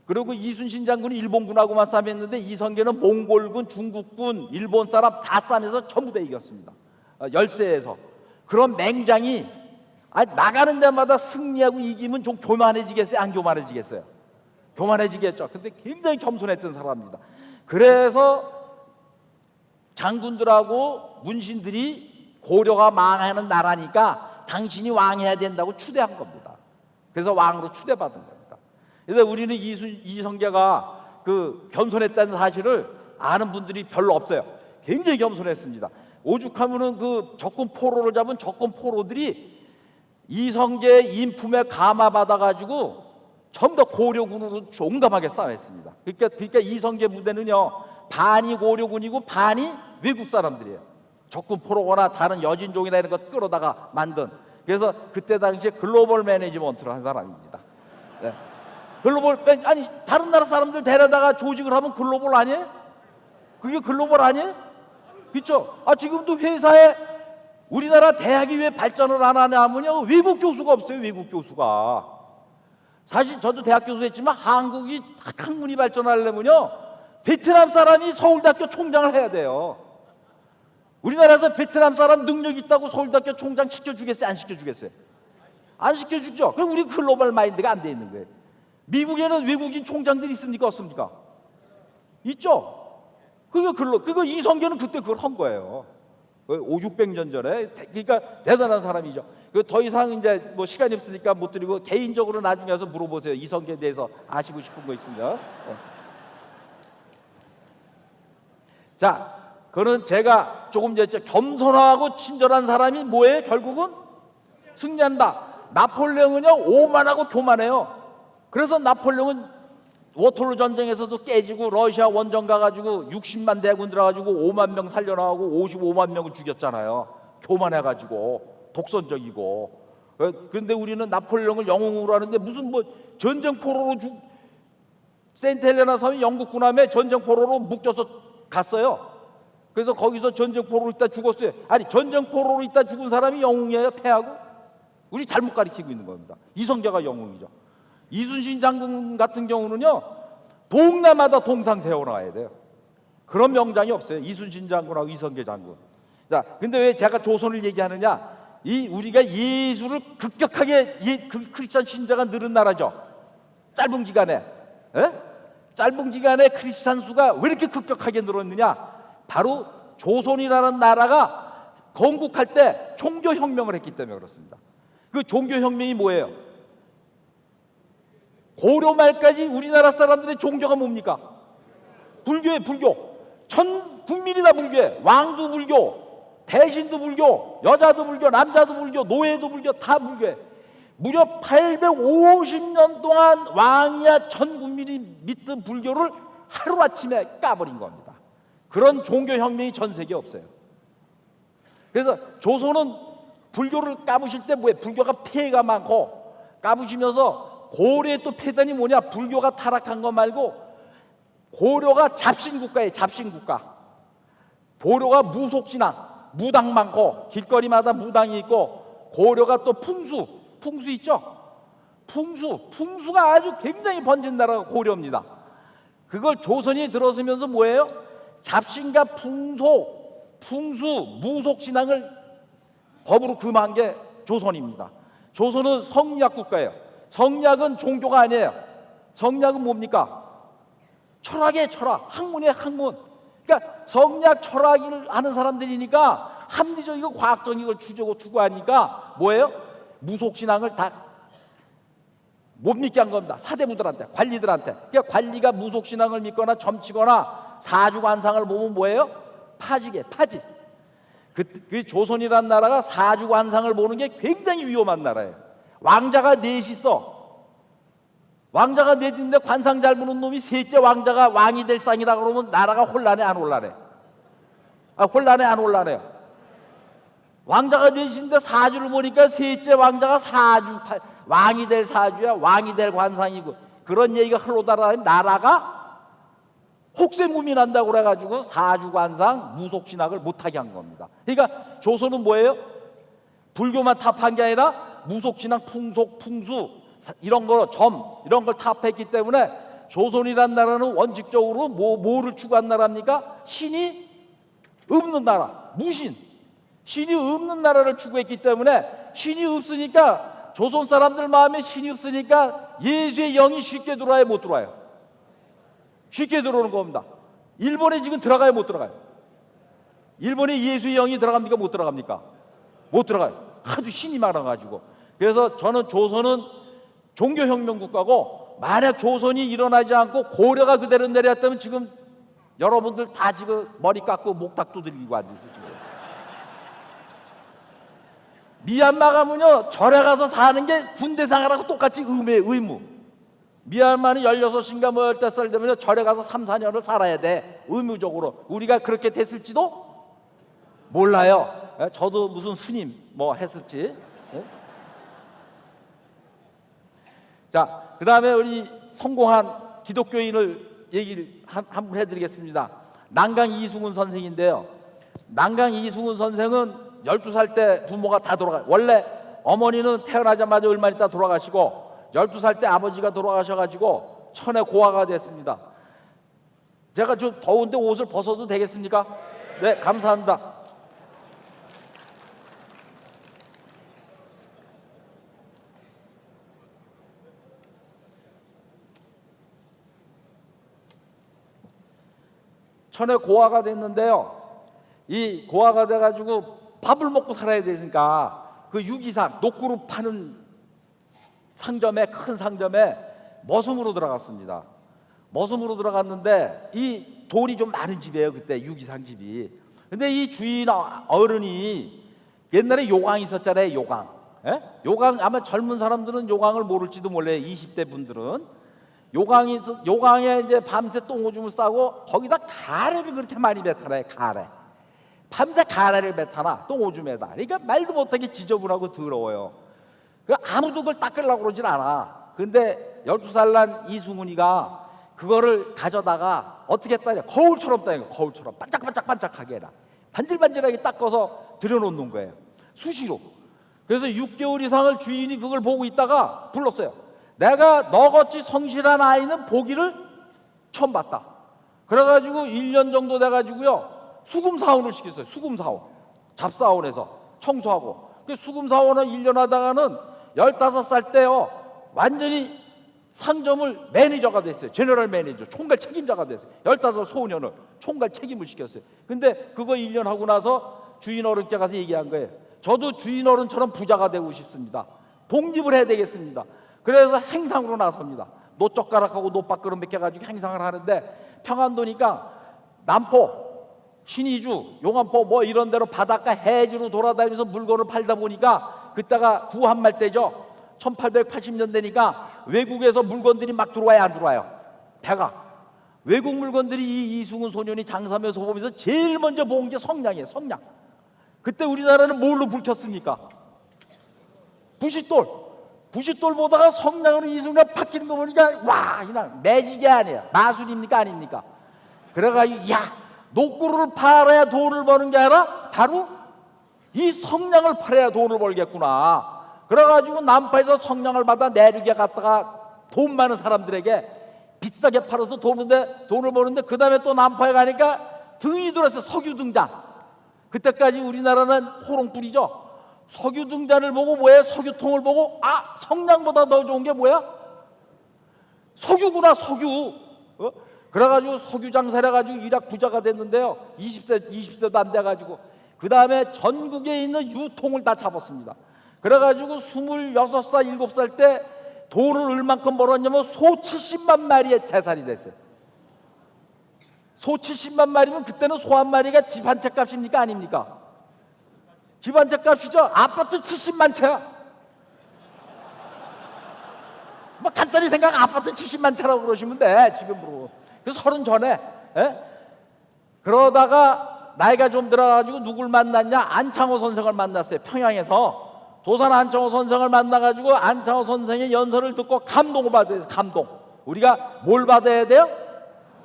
그리고 이순신 장군이 일본군하고만 싸움했는데 이성계는 몽골군, 중국군, 일본 사람 다 싸움해서 전부 다 이겼습니다. 열세에서. 그런 맹장이 나가는 데마다 승리하고 이기면 좀 교만해지겠어요? 안 교만해지겠어요? 교만해지겠죠. 근데 굉장히 겸손했던 사람입니다. 그래서 장군들하고 문신들이 고려가 망하는 나라니까 당신이 왕해야 된다고 추대한 겁니다. 그래서 왕으로 추대받은 겁니다. 그래서 우리는 이성계가 그 겸손했다는 사실을 아는 분들이 별로 없어요. 굉장히 겸손했습니다. 오죽하면은 그 적군 포로를 잡은 적군 포로들이 이성계 인품에 감화받아가지고 전부 다 고려군으로 용감하게 싸웠습니다. 그러니까 이성계 부대는요, 반이 고려군이고 반이 외국 사람들이에요. 적군 포로거나 다른 여진종이나 이런 것 끌어다가 만든. 그래서 그때 당시에 글로벌 매니지먼트를 한 사람입니다. 네. 아니 다른 나라 사람들 데려다가 조직을 하면 글로벌 아니에요? 그게 글로벌 아니에요? 그렇죠? 지금도 회사에 우리나라 대학이 왜 발전을 안 하냐 하면요, 외국 교수가 없어요. 외국 교수가. 사실 저도 대학 교수했지만 한국이 학문이 발전하려면요, 베트남 사람이 서울대학교 총장을 해야 돼요. 우리나라에서 베트남 사람 능력 있다고 서울대학교 총장 시켜주겠어요? 안 시켜주겠어요? 안 시켜주죠. 그럼 우리 글로벌 마인드가 안 돼 있는 거예요. 미국에는 외국인 총장들이 있습니까? 없습니까? 있죠. 그거 이성계는 그때 그걸 한 거예요. 500-600년 전에. 그러니까 대단한 사람이죠. 더 이상 이제 뭐 시간이 없으니까 못 드리고 개인적으로 나중에 와서 물어보세요. 이성계에 대해서 아시고 싶은 거 있으면. 네. 자, 그는 제가 조금 전에 겸손하고 친절한 사람이 뭐예요? 결국은 승리한다. 나폴레옹은요, 오만하고 교만해요. 그래서 나폴레옹은 워털루 전쟁에서도 깨지고 러시아 원정 가가지고 60만 대군 들어가지고 5만 명 살려나가고 55만 명을 죽였잖아요. 교만해가지고 독선적이고. 그런데 우리는 나폴레옹을 영웅으로 하는데 무슨 뭐 전쟁 포로로 세인트 헬레나 섬이 영국 군함에 전쟁포로로 묶여서 갔어요. 그래서 거기서 전쟁포로로 있다 죽었어요. 아니, 전쟁포로로 있다 죽은 사람이 영웅이에요? 패하고? 우리 잘못 가르치고 있는 겁니다. 이성계가 영웅이죠. 이순신 장군 같은 경우는요, 동남아다 동상 세워놔야 돼요. 그런 명장이 없어요. 이순신 장군하고 이성계 장군. 자, 근데 왜 제가 조선을 얘기하느냐? 우리가 예수를 급격하게 크리스천 신자가 늘은 나라죠. 짧은 기간에. 짧은 기간에 크리스찬 수가 왜 이렇게 급격하게 늘었느냐? 바로 조선이라는 나라가 건국할 때 종교혁명을 했기 때문에 그렇습니다. 그 종교혁명이 뭐예요? 고려 말까지 우리나라 사람들의 종교가 뭡니까? 불교예요. 불교. 전 국민이 다 불교예요. 왕도 불교, 대신도 불교, 여자도 불교, 남자도 불교, 노예도 불교, 다 불교예요. 무려 850년 동안 왕이야 전 국민이 믿던 불교를 하루아침에 까버린 겁니다. 그런 종교혁명이 전 세계에 없어요. 그래서 조선은 불교를 까부실 때 뭐예요? 불교가 폐해가 많고, 까부시면서 고려의 또 폐단이 뭐냐? 불교가 타락한 거 말고 고려가 잡신국가예요. 잡신국가. 고려가 무속신앙, 무당 많고 길거리마다 무당이 있고, 고려가 또 풍수 있죠? 풍수가 아주 굉장히 번진 나라가 고려입니다. 그걸 조선이 들어서면서 뭐예요? 잡신과 풍수, 무속신앙을 법으로 금한 게 조선입니다. 조선은 성리학 국가예요. 성리학은 종교가 아니에요. 성리학은 뭡니까? 철학이에요. 철학. 학문이에요. 학문. 그러니까 성리학 철학을 하는 사람들이니까 합리적이고 과학적인 걸 추구하니까 뭐예요? 무속신앙을 다 못 믿게 한 겁니다. 사대부들한테, 관리들한테. 그러니까 관리가 무속신앙을 믿거나 점치거나 사주관상을 보면 뭐예요? 파직이에요. 파직. 그 조선이라는 나라가 사주관상을 보는 게 굉장히 위험한 나라예요. 왕자가 넷이 있어. 왕자가 넷인데 관상 잘 보는 놈이 셋째 왕자가 왕이 될 상이라 그러면 나라가 혼란해 안 혼란해? 혼란해 안 혼란해요? 왕자가 넷인데 사주를 보니까 셋째 왕자가 왕이 될 사주야, 왕이 될 관상이고, 그런 얘기가 흘러다니면 나라가 혹세무민한다고 그래가지고 사주관상 무속신학을 못하게 한 겁니다. 그러니까 조선은 뭐예요? 불교만 탑한 게 아니라 무속신앙, 풍수 이런 걸 탑했기 때문에 조선이란 나라는 원칙적으로 뭐를 추구한 나라입니까? 신이 없는 나라, 무신. 신이 없는 나라를 추구했기 때문에, 신이 없으니까, 조선 사람들 마음에 신이 없으니까 예수의 영이 쉽게 들어와요? 못 들어와요? 쉽게 들어오는 겁니다. 일본에 지금 들어가요? 못 들어가요? 일본에 예수의 영이 들어갑니까? 못 들어갑니까? 못 들어가요. 하도 신이 많아가지고. 그래서 저는 조선은 종교혁명 국가고, 만약 조선이 일어나지 않고 고려가 그대로 내려왔다면 지금 여러분들 다 지금 머리 깎고 목탁 두들기고 앉아있어요. 지금. 미얀마 가면요, 절에 가서 사는 게 군대 생활하고 똑같이 의무. 미얀마는 16인가 뭐 15살 되면 절에 가서 3, 4년을 살아야 돼. 의무적으로. 우리가 그렇게 됐을지도 몰라요. 저도 무슨 스님 뭐 했을지. 자, 그 다음에 우리 성공한 기독교인을 얘기를 한번 해드리겠습니다. 난강 이승훈 선생인데요. 난강 이승훈 선생은 12살 때 부모가 다 돌아가요. 원래 어머니는 태어나자마자 얼마 있다 돌아가시고, 12살 때 아버지가 돌아가셔가지고 천에 고아가 됐습니다. 제가 좀 더운데 옷을 벗어도 되겠습니까? 네, 감사합니다. 천에 고아가 됐는데요, 이 고아가 돼가지고 밥을 먹고 살아야 되니까 그 유기상 녹두로 파는 상점에, 큰 상점에 머슴으로 들어갔습니다. 머슴으로 들어갔는데 이 돈이 좀 많은 집이에요. 그때 유기상 집이. 근데 이 주인 어른이 옛날에 요강 있었잖아요. 요강. 요강, 아마 젊은 사람들은 요강을 모를지도 몰라요. 20대 분들은. 요강에 이제 밤새 똥오줌을 싸고 거기다 가래를 그렇게 많이 뱉어놔요. 가래. 밤새 가래를 뱉어놔, 똥오줌에다. 그러니까 말도 못하게 지저분하고 더러워요. 아무도 그걸 닦으려고 그러진 않아. 근데 12살 난 이승훈이가 그거를 가져다가 어떻게 했다냐, 거울처럼 따요. 거울처럼 반짝반짝반짝하게 해라. 반질반질하게 닦아서 들여놓는 거예요, 수시로. 그래서 6개월 이상을 주인이 그걸 보고 있다가 불렀어요. 내가 너같이 성실한 아이는 보기를 처음 봤다. 그래가지고 1년 정도 돼가지고요, 수금 사원을 시켰어요. 수금 사원, 잡사원에서 청소하고. 그 수금 사원을 1년 하다가는 15살 때요, 완전히 상점을 매니저가 됐어요. 제너럴 매니저, 총괄 책임자가 됐어요. 15 소년을 총괄 책임을 시켰어요. 근데 그거 1년 하고 나서 주인 어른께 가서 얘기한 거예요. 저도 주인 어른처럼 부자가 되고 싶습니다. 독립을 해야 되겠습니다. 그래서 행상으로 나섭니다. 노젓가락하고 노밥그릇 몇 개 가지고 행상을 하는데, 평안도니까 남포, 신의주, 용안포 뭐 이런 데로 바닷가 해지로 돌아다니면서 물건을 팔다 보니까, 그때가 구한말 때죠. 1880년대니까 외국에서 물건들이 막 들어와요, 안 들어와요? 배가. 외국 물건들이 이 이승훈 소년이 장사하면서 보면서 제일 먼저 본 게 성냥이에요, 성냥. 그때 우리나라는 뭘로 불켰습니까? 부싯돌. 부싯돌 보다가 성냥으로 이승훈이 바뀌는 거 보니까 와, 그냥 매직이 아니에요. 마술입니까, 아닙니까? 그래가지고 야, 노구를 팔아야 돈을 버는 게 아니라 바로 이 성냥을 팔아야 돈을 벌겠구나. 그래가지고 남파에서 성냥을 받아 내륙에 갔다가 돈 많은 사람들에게 비싸게 팔아서 돈을 버는데, 그 다음에 또 남파에 가니까 등이 들었어요. 석유등잔. 그때까지 우리나라는 호롱불이죠. 석유등잔을 보고 뭐예요? 석유통을 보고 아, 성냥보다 더 좋은 게 뭐야? 석유구나, 석유. 그래가지고 석유 장사를 해가지고 일약 부자가 됐는데요, 20세도 안 돼가지고 그 다음에 전국에 있는 유통을 다 잡았습니다. 그래가지고 26살, 7살 때 돈을 얼만큼 벌었냐면 소 70만 마리의 재산이 됐어요. 소 70만 마리면 그때는 소 한 마리가 집 한 채 값입니까, 아닙니까? 집 한 채 값이죠. 아파트 70만 채야. 뭐 간단히 생각, 아파트 70만 채라고 그러시면 돼, 지금으로. 그래서 30 전에. 그러다가 나이가 좀 들어가지고 누굴 만났냐? 안창호 선생을 만났어요. 평양에서 도산 안창호 선생을 만나가지고 안창호 선생의 연설을 듣고 감동을 받아야 돼요. 감동. 우리가 뭘 받아야 돼요?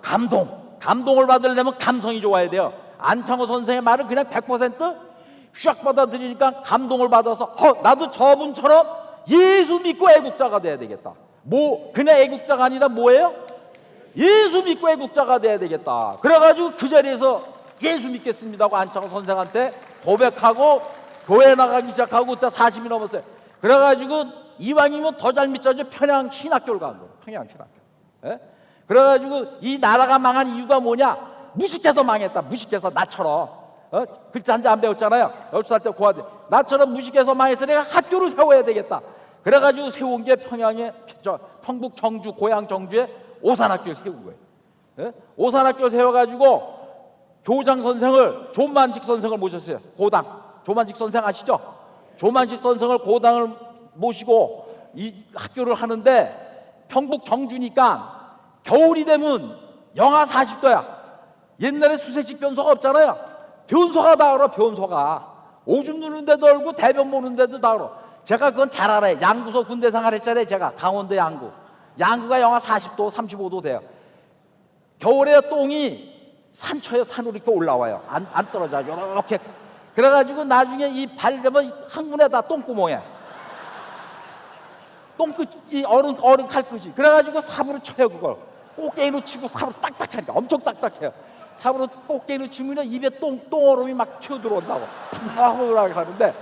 감동을 받으려면 감성이 좋아야 돼요. 안창호 선생의 말을 그냥 100% 샥 받아들이니까 감동을 받아서 나도 저분처럼 예수 믿고 애국자가 돼야 되겠다. 뭐 그냥 애국자가 아니라 뭐예요? 예수 믿고 애국자가 돼야 되겠다. 그래가지고 그 자리에서 예수 믿겠습니다 하고 안창호 선생한테 고백하고 교회 나가기 시작하고, 그때 40이 넘었어요. 그래가지고 이왕이면 더 잘 믿자죠. 평양 신학교를 간 거예요. 평양 신학교. 그래가지고 이 나라가 망한 이유가 뭐냐? 무식해서 망했다. 무식해서 나처럼. 글자 한자 안 배웠잖아요. 12살 때 고아들. 나처럼 무식해서 망해서 내가 학교를 세워야 되겠다. 그래가지고 세운 게 평양에, 평북 정주, 고향 정주에 오산학교를 세운 거예요. 오산학교 세워가지고 교장 선생을, 조만식 선생을 모셨어요. 고당. 조만식 선생 아시죠? 조만식 선생을 고당을 모시고 이 학교를 하는데, 평북 정주니까 겨울이 되면 영하 40도야. 옛날에 수세식 변소가 없잖아요. 변소가 다 알아. 변소가 오줌 누는 데도 알고 대변 보는 데도 다 알아. 제가 그건 잘 알아요. 양구서 군대생활 했잖아요. 제가 강원도 양구가 영하 40도 35도 돼요. 겨울에 똥이 산초에 산으로 이렇게 올라와요. 안 떨어져요. 이렇게. 그래가지고 나중에 이 발 되면 항문에다 똥구멍에 똥끝, 이 어른 칼끝이. 그래가지고 삽으로 쳐요. 그걸 꽃게이로 치고 삽으로 딱딱하니까 엄청 딱딱해요. 삽으로 꽃게이로 치면 입에 똥얼음이 막 튀어들어온다고 하고 하는데,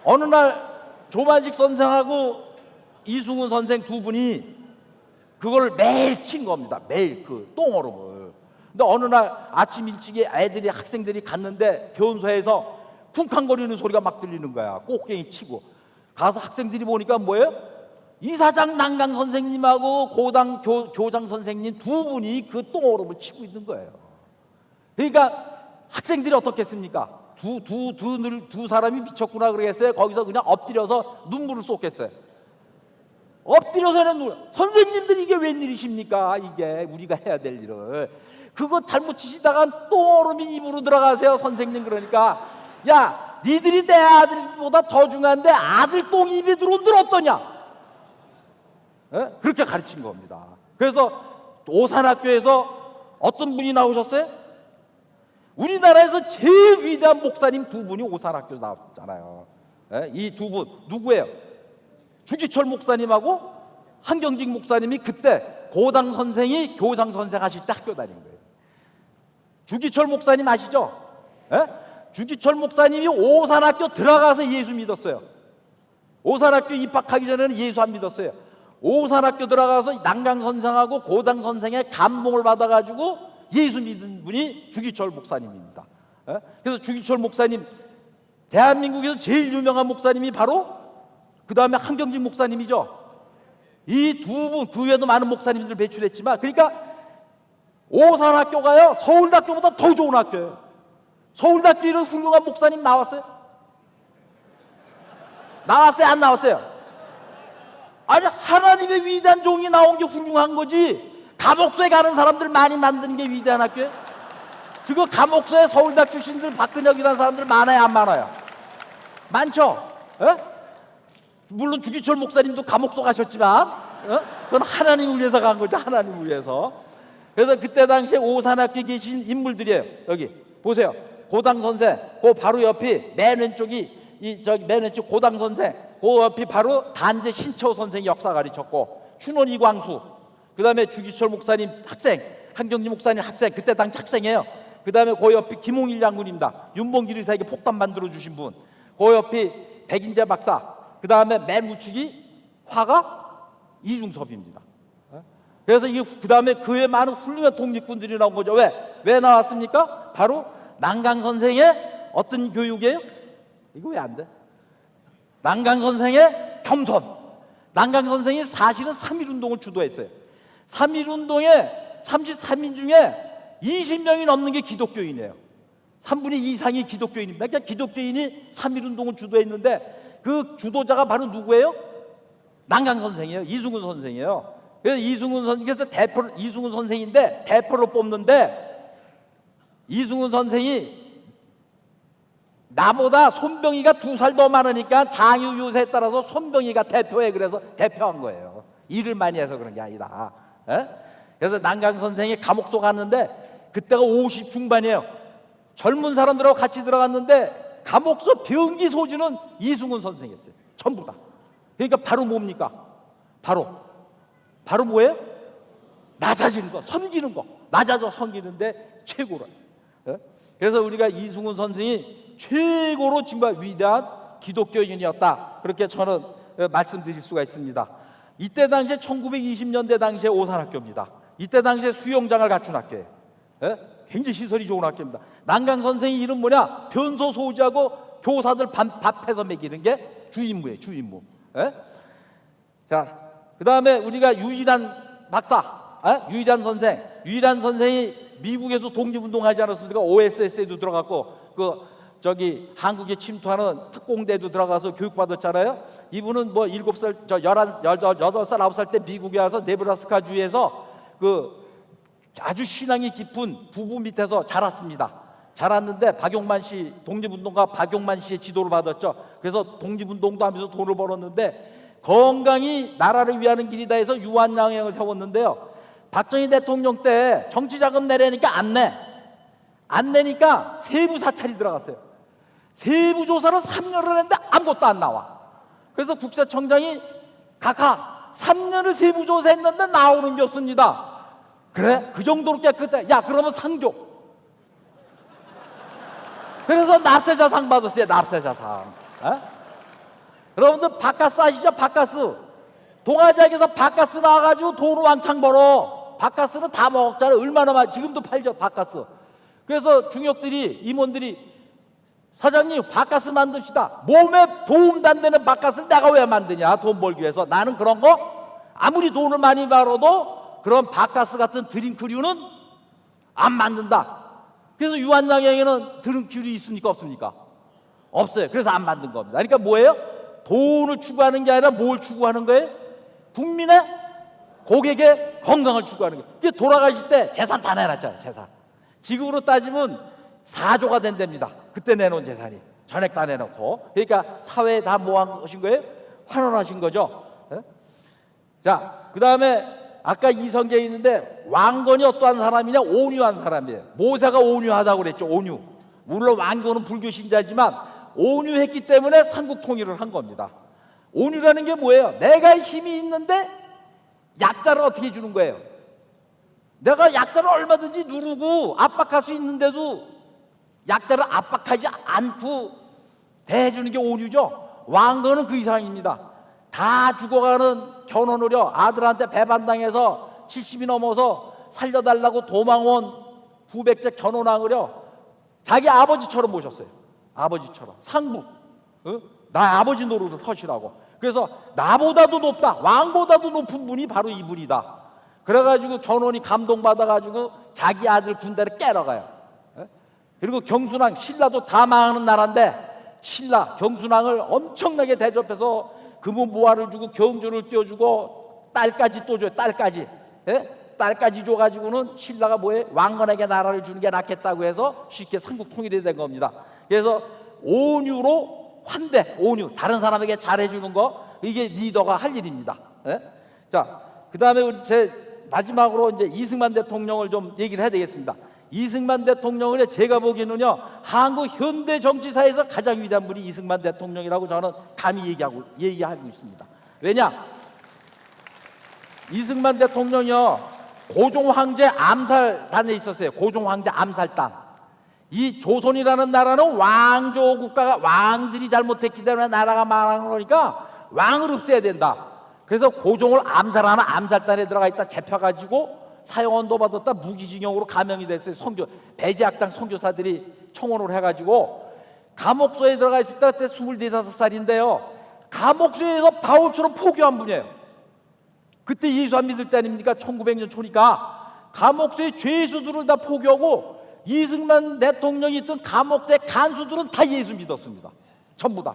어느 날 조만식 선생하고 이승훈 선생 두 분이 그걸 매일 친 겁니다. 매일 그 똥얼음을. 근데 어느 날 아침 일찍에 학생들이 갔는데 변소에서 쿵쾅거리는 소리가 막 들리는 거야. 꽃갱이 치고 가서 학생들이 보니까 뭐예요? 이사장 난강 선생님하고 고당 교장 선생님 두 분이 그 똥얼음을 치고 있는 거예요. 그러니까 학생들이 어떻겠습니까? 두 사람이 미쳤구나 그러겠어요? 거기서 그냥 엎드려서 눈물을 쏟겠어요. 엎드려서는 선생님들 이게 웬일이십니까? 이게 우리가 해야 될 일을. 그거 잘못 치시다가 똥얼음이 입으로 들어가세요, 선생님. 그러니까 야, 니들이 내 아들보다 더 중요한데 아들 똥이 입에 들어온들 어떠냐? 예? 그렇게 가르친 겁니다. 그래서 오산학교에서 어떤 분이 나오셨어요? 우리나라에서 제일 위대한 목사님 두 분이 오산학교 나왔잖아요. 예? 이 두 분 누구예요? 주기철 목사님하고 한경직 목사님이 그때 고당 선생이 교장 선생 하실 때 학교 다닌 거예요. 주기철 목사님 아시죠? 예? 주기철 목사님이 오산학교 들어가서 예수 믿었어요. 오산학교 입학하기 전에는 예수 안 믿었어요. 오산학교 들어가서 난강 선생하고 고당 선생의 감동을 받아가지고 예수 믿은 분이 주기철 목사님입니다. 예? 그래서 주기철 목사님, 대한민국에서 제일 유명한 목사님이 바로 그 다음에 한경직 목사님이죠. 이 두 분, 그 외에도 많은 목사님들을 배출했지만, 그러니까 오산학교가요 서울대학교보다 더 좋은 학교예요. 서울대학교 이런 훌륭한 목사님 나왔어요? 나왔어요? 안 나왔어요? 아니, 하나님의 위대한 종이 나온 게 훌륭한 거지. 감옥소에 가는 사람들 많이 만드는 게 위대한 학교예요? 그거 감옥소에 서울대학 출신들 박근혁이라는 사람들 많아요, 안 많아요? 많죠? 에? 물론 주기철 목사님도 감옥소 가셨지만, 그건 하나님을 위해서 간 거죠. 하나님을 위해서. 그래서 그때 당시에 오산학교에 계신 인물들이에요. 여기 보세요. 고당 선생, 그 바로 옆이 맨 왼쪽이 저기 맨 왼쪽 고당 선생, 그 옆이 바로 단재 신채호 선생이 역사 가르쳤고, 춘원 이광수, 그 다음에 주기철 목사님 학생, 한경지 목사님 학생, 그때 당시 학생이에요. 그 다음에 그 옆이 김홍일 장군입니다. 윤봉길 의사에게 폭탄 만들어 주신 분. 그 옆이 백인재 박사. 그 다음에 맨 우측이 화가 이중섭입니다. 그래서 이게 그 다음에 그에 많은 훌륭한 독립군들이 나온 거죠. 왜 나왔습니까? 바로 난강 선생의 어떤 교육이에요? 이거 왜 안 돼? 난강 선생의 겸손. 난강 선생이 사실은 3.1운동을 주도했어요. 3.1운동에 33인 중에 20명이 넘는 게 기독교인이에요. 3분의 2 이상이 기독교인입니다. 그러니까 기독교인이 3.1운동을 주도했는데 그 주도자가 바로 누구예요? 난강 선생이에요. 이승훈 선생이에요. 그래서 이승훈 선생인데 대표로 뽑는데, 이승훈 선생이 나보다 손병희가 2살 더 많으니까 장유 유세에 따라서 손병희가 대표해. 그래서 대표한 거예요. 일을 많이 해서 그런 게 아니라. 에? 그래서 난강 선생이 감옥소 갔는데 그때가 50 중반이에요. 젊은 사람들하고 같이 들어갔는데 감옥소 변기 소지는 이승훈 선생이었어요. 전부 다. 그러니까 바로 뭡니까? 바로 뭐예요? 낮아지는 거, 섬기는 거. 낮아져 섬기는데 최고로. 예? 그래서 우리가 이승훈 선생이 최고로 정말 위대한 기독교인이었다. 그렇게 저는 말씀드릴 수가 있습니다. 이때 당시에 1920년대 당시에 오산학교입니다. 이때 당시에 수영장을 갖춘 학교예요. 예? 굉장히 시설이 좋은 학교입니다. 난강 선생이 이름 뭐냐? 변소 소지하고 교사들 밥해서 먹이는 게 주임무예요. 주임무. 예? 자, 그 다음에 우리가 유일한 박사, 유일한 선생이 미국에서 독립운동하지 않았습니까? OSS에도 들어갔고 한국에 침투하는 특공대도 들어가서 교육받았잖아요. 이분은 뭐 7살, 8살, 9살 때 미국에 와서 네브라스카 주에서 아주 신앙이 깊은 부부 밑에서 자랐습니다. 자랐는데 독립운동가 박용만 씨의 지도를 받았죠. 그래서 독립운동도 하면서 돈을 벌었는데, 건강이 나라를 위하는 길이다 해서 유한양행을 세웠는데요. 박정희 대통령 때 정치자금 내려니까 안 내니까 세부 사찰이 들어갔어요. 세부 조사를 3년을 했는데 아무것도 안 나와. 그래서 국세청장이 각하 3년을 세부 조사했는데 나오는 게 없습니다. 그래? 그 정도로 깨끗해. 야, 그러면 상줘. 그래서 납세자상 받았어요. 납세자상. 여러분들 바카스 아시죠? 바카스. 동아지역에서 바카스 나와가지고 돈을 왕창 벌어. 바카스는 다 먹잖아요. 얼마나 많이. 지금도 팔죠, 바카스. 그래서 중역들이, 임원들이, 사장님 바카스 만듭시다. 몸에 도움도 안 되는 바카스를 내가 왜 만드냐, 돈 벌기 위해서. 나는 그런 거 아무리 돈을 많이 벌어도 그런 바카스 같은 드링크류는 안 만든다. 그래서 유한양행에는 드링크류 있습니까, 없습니까? 없어요. 그래서 안 만든 겁니다. 그러니까 뭐예요? 돈을 추구하는 게 아니라 뭘 추구하는 거예요? 국민의, 고객의 건강을 추구하는 거예요. 그게 돌아가실 때 재산 다 내놨잖아요. 재산. 지금으로 따지면 4조가 된답니다. 그때 내놓은 재산이. 전액 다 내놓고. 그러니까 사회에 다 모아놓으신 거예요? 환원하신 거죠. 자, 그 다음에 아까 이성계에 있는데 왕건이 어떠한 사람이냐? 온유한 사람이에요. 모세가 온유하다고 그랬죠. 온유. 물론 왕건은 불교 신자지만 온유했기 때문에 삼국 통일을 한 겁니다. 온유라는 게 뭐예요? 내가 힘이 있는데 약자를 어떻게 주는 거예요? 내가 약자를 얼마든지 누르고 압박할 수 있는데도 약자를 압박하지 않고 대해주는 게 온유죠. 왕건은 그 이상입니다. 다 죽어가는 견훤으려 아들한테 배반당해서 70이 넘어서 살려달라고 도망온 부백제 견훤왕으려 자기 아버지처럼 모셨어요. 아버지처럼 상부, 나 아버지 노릇을 하시라고. 그래서 나보다도 높다, 왕보다도 높은 분이 바로 이분이다. 그래가지고 견훤이 감동받아가지고 자기 아들 군대를 깨러 가요. 그리고 경순왕, 신라도 다 망하는 나라인데 신라 경순왕을 엄청나게 대접해서 금은보화를 주고 경주를 띄워주고 딸까지 또 줘요. 딸까지. 딸까지 줘가지고는 신라가 뭐해? 왕건에게 나라를 주는 게 낫겠다고 해서 쉽게 삼국 통일이 된 겁니다. 그래서 온유로 환대, 온유, 다른 사람에게 잘해주는 거, 이게 리더가 할 일입니다. 자, 그 다음에 제 마지막으로 이제 이승만 대통령을 좀 얘기를 해야 되겠습니다. 이승만 대통령을 제가 보기에는요, 한국 현대 정치사에서 가장 위대한 분이 이승만 대통령이라고 저는 감히 얘기하고 있습니다. 왜냐? 이승만 대통령이요, 고종 황제 암살단에 있었어요. 고종 황제 암살단. 이 조선이라는 나라는 왕조 국가가, 왕들이 잘못했기 때문에 나라가 망한 거니까 왕을 없애야 된다. 그래서 고종을 암살하는 암살단에 들어가 있다 잡혀가지고 사형언도 받았다 무기징역으로 감형이 됐어요. 배제학당 선교사들이 청원을 해가지고 감옥소에 들어가 있을 때 그때 24~25살인데요 감옥소에서 바울처럼 포교한 분이에요. 그때 예수 안 믿을 때 아닙니까? 1900년 초니까 감옥소의 죄수들을 다 포교하고 이승만 대통령이 있던 감옥대 간수들은 다 예수 믿었습니다. 전부 다.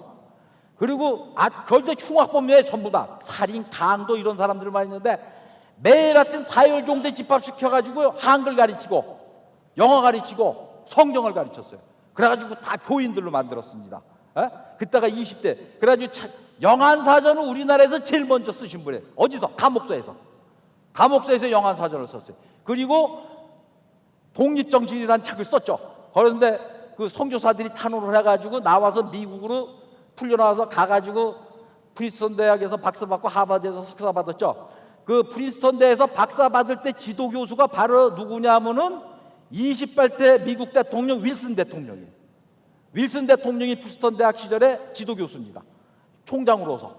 그리고 그때 흉악범죄에 전부 다 살인, 강도 이런 사람들만 있는데 매일 아침 사열종대 집합시켜가지고 한글 가르치고 영어 가르치고 성경을 가르쳤어요. 그래가지고 다 교인들로 만들었습니다. 그때가 20대. 그래가지고 영안사전을 우리나라에서 제일 먼저 쓰신 분이에요. 어디서? 감옥소에서 영안사전을 썼어요. 그리고 독립정신이라는 책을 썼죠. 그런데 그 선교사들이 탄원을 해가지고 나와서 미국으로 풀려나와서 가가지고 프린스턴 대학에서 박사 받고 하버드에서 석사 받았죠. 그 프린스턴 대에서 박사 받을 때 지도 교수가 바로 누구냐면은 28대 미국 대통령 윌슨 대통령이에요. 윌슨 대통령이 프린스턴 대학 시절에 지도 교수입니다. 총장으로서.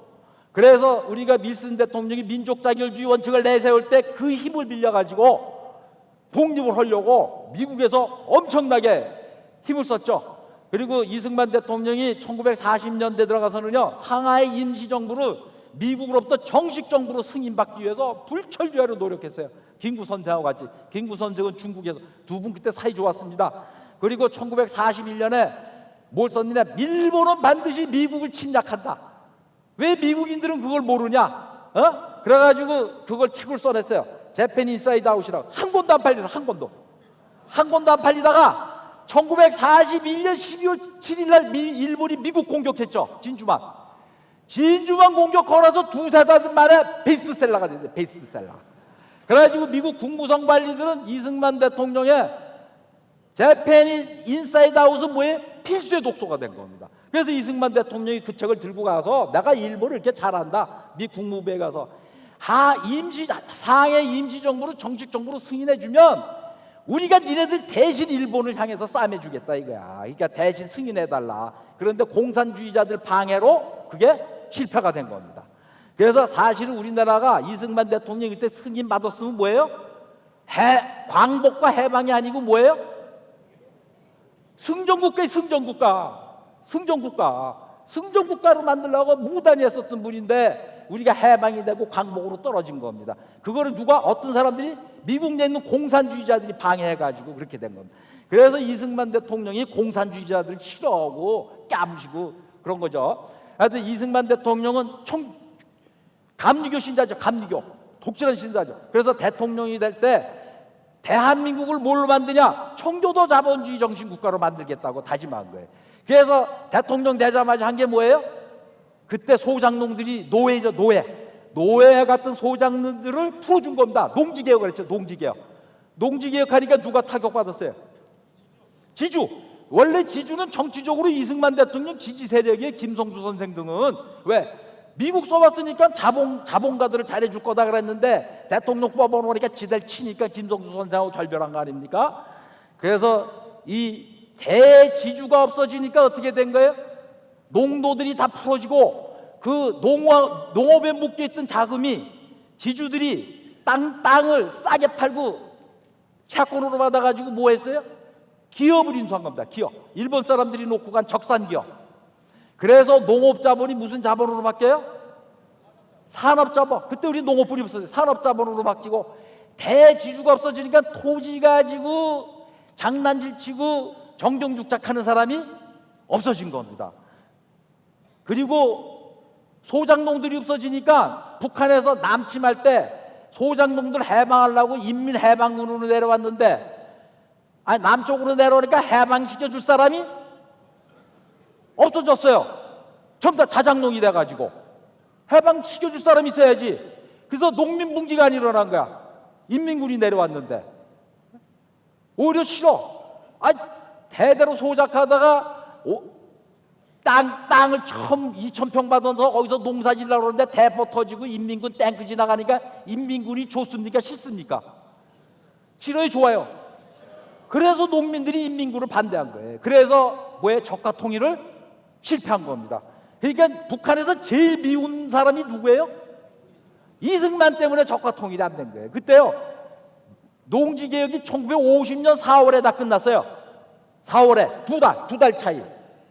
그래서 우리가 윌슨 대통령이 민족 자결주의 원칙을 내세울 때 그 힘을 빌려 가지고 독립을 하려고 미국에서 엄청나게 힘을 썼죠. 그리고 이승만 대통령이 1940년대 들어가서는요 상하이 임시정부를 미국으로부터 정식 정부로 승인받기 위해서 불철주야로 노력했어요. 김구선생하고 같이. 김구선생은 중국에서 두 분 그때 사이 좋았습니다. 그리고 1941년에 뭘 썼느냐? 일본은 반드시 미국을 침략한다. 왜 미국인들은 그걸 모르냐? 그래가지고 그걸 책을 써냈어요. 재팬 인사이드 아웃이라고. 한 권도 안 팔리다. 한 권도 안 팔리다가 1941년 12월 7일 날 일본이 미국 공격했죠. 진주만 공격하라서 두세 달 만에 베스트셀러가 됐어요. 베스트셀러. 그래가지고 미국 국무성 관리들은 이승만 대통령의 재팬 인사이드 아웃은 뭐예요? 필수의 독소가 된 겁니다. 그래서 이승만 대통령이 그 책을 들고 가서 내가 일본을 이렇게 잘한다. 미 국무부에 가서 상해 임시정부로 정식 정부로 승인해주면 우리가 니네들 대신 일본을 향해서 싸매주겠다 이거야. 그러니까 대신 승인해달라. 그런데 공산주의자들 방해로 그게 실패가 된 겁니다. 그래서 사실은 우리나라가 이승만 대통령이 그때 승인 받았으면 뭐예요? 광복과 해방이 아니고 뭐예요? 승전국가의 승전국가로 만들려고 무단히 했었던 분인데 우리가 해방이 되고 광복으로 떨어진 겁니다. 그거를 어떤 사람들이 미국 내 있는 공산주의자들이 방해해가지고 그렇게 된 겁니다. 그래서 이승만 대통령이 공산주의자들을 싫어하고 까부시고 그런 거죠. 하여튼 이승만 대통령은 감리교 신자죠. 감리교 독실한 신자죠. 그래서 대통령이 될 때 대한민국을 뭘로 만드냐? 청교도 자본주의 정신국가로 만들겠다고 다짐한 거예요. 그래서 대통령 되자마자 한 게 뭐예요? 그때 소장농들이 노예죠. 노예 같은 소장들을 풀어준 겁니다. 농지개혁을 했죠. 농지개혁하니까 누가 타격받았어요? 지주. 원래 지주는 정치적으로 이승만 대통령 지지 세력이에요. 김성수 선생 등은. 왜? 미국 써봤으니까 자본가들을 잘해줄 거다 그랬는데 대통령 뽑아놓으니까 지들 치니까 김성수 선생하고 결별한 거 아닙니까? 그래서 이 대지주가 없어지니까 어떻게 된 거예요? 농도들이 다 풀어지고 그 농업에 묶여있던 자금이 지주들이 땅을 싸게 팔고 채권으로 받아가지고 뭐 했어요? 기업을 인수한 겁니다. 기업. 일본 사람들이 놓고 간 적산기업. 그래서 농업자본이 무슨 자본으로 바뀌어요? 산업자본. 그때 우리 농업분이 없었어요. 산업자본으로 바뀌고 대지주가 없어지니까 토지 가지고 장난질 치고 정경죽작하는 사람이 없어진 겁니다. 그리고 소장농들이 없어지니까 북한에서 남침할 때 소장농들 해방하려고 인민해방군으로 내려왔는데 남쪽으로 내려오니까 해방시켜줄 사람이 없어졌어요. 전부 다 자장농이 돼가지고 해방시켜줄 사람이 있어야지. 그래서 농민붕지가 안 일어난 거야. 인민군이 내려왔는데 오히려 싫어. 대대로 소작하다가 땅을 2,000평 받아서 거기서 농사 지으려고 그러는데 대포 터지고 인민군 탱크 지나가니까 인민군이 좋습니까? 싫습니까? 싫어요? 좋아요? 그래서 농민들이 인민군을 반대한 거예요. 그래서 뭐에 저가 통일을 실패한 겁니다. 그러니까 북한에서 제일 미운 사람이 누구예요? 이승만 때문에 저가 통일이 안 된 거예요. 그때요 농지개혁이 1950년 4월에 다 끝났어요. 4월에 두 달 차이.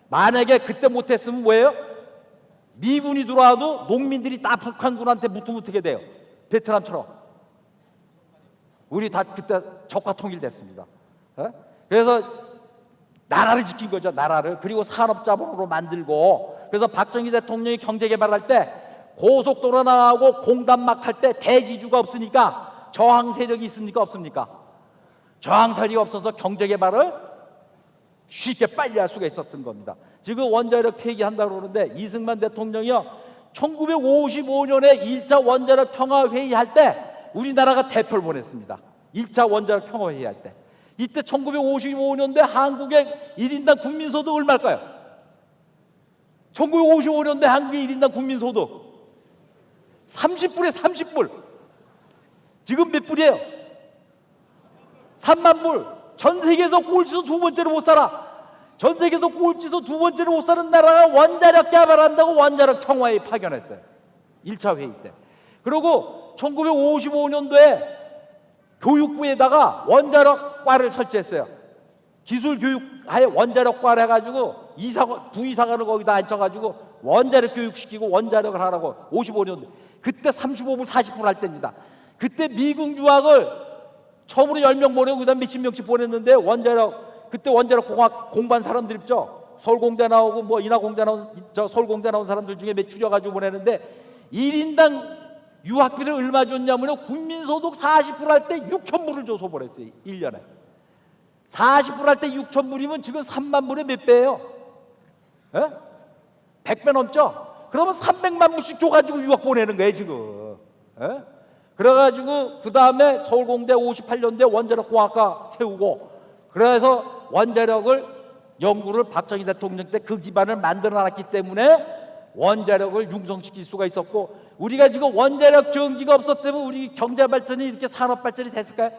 만약에 그때 못했으면 뭐예요? 미군이 들어와도 농민들이 다 북한군한테 무트무트게 돼요. 베트남처럼. 우리 다 그때 적화 통일됐습니다. 그래서 나라를 지킨 거죠. 나라를. 그리고 산업자본으로 만들고. 그래서 박정희 대통령이 경제개발할 때 고속도로 나가고 공단 막 할 때 대지주가 없으니까 저항 세력이 있습니까? 없습니까? 저항 세력이 없어서 경제개발을 쉽게 빨리 할 수가 있었던 겁니다. 지금 원자력 폐기한다고 그러는데 이승만 대통령이요 1955년에 1차 원자력 평화회의 할 때 우리나라가 대표를 보냈습니다. 1차 원자력 평화회의 할 때. 이때 1955년도에 한국의 1인당 국민소득 얼마일까요? 1955년도에 한국의 1인당 국민소득 30불에 30불. 지금 몇 불이에요? 3만 불. 전 세계에서 꼴찌서 두 번째로 못 살아. 전 세계에서 꼴찌서 두 번째로 못 사는 나라가 원자력 개발한다고 원자력 평화회의 파견했어요. 1차 회의 때. 그리고 1955년도에 교육부에다가 원자력과를 설치했어요. 기술교육하에 원자력과를 해가지고 부의사관을 거기다 앉혀가지고 원자력 교육시키고 원자력을 하라고 55년도. 그때 35불 40불 할 때입니다. 그때 미국 유학을 처음으로 10명 보내고 그다음 몇십 명씩 보냈는데 그때 원자력 공학 공부한 사람들 있죠. 서울공대 나오고 뭐 인하공대 나온 서울공대 나온 사람들 중에 몇 줄여가지고 보내는데 1인당 유학비를 얼마 줬냐면요. 국민소득 40불 할 때 6,000불을 줘서 보냈어요. 1년에. 40불 할 때 6,000불이면 지금 3만 불에 몇 배예요? 100배 넘죠? 그러면 300만 불씩 줘가지고 유학 보내는 거예요 지금. 그래가지고 그 다음에 서울공대 58년도에 원자력공학과 세우고 그래서 원자력을 연구를 박정희 대통령 때 그 기반을 만들어놨기 때문에 원자력을 융성시킬 수가 있었고 우리가 지금 원자력 전기가 없었다면 우리 경제 발전이 이렇게 산업 발전이 됐을까요?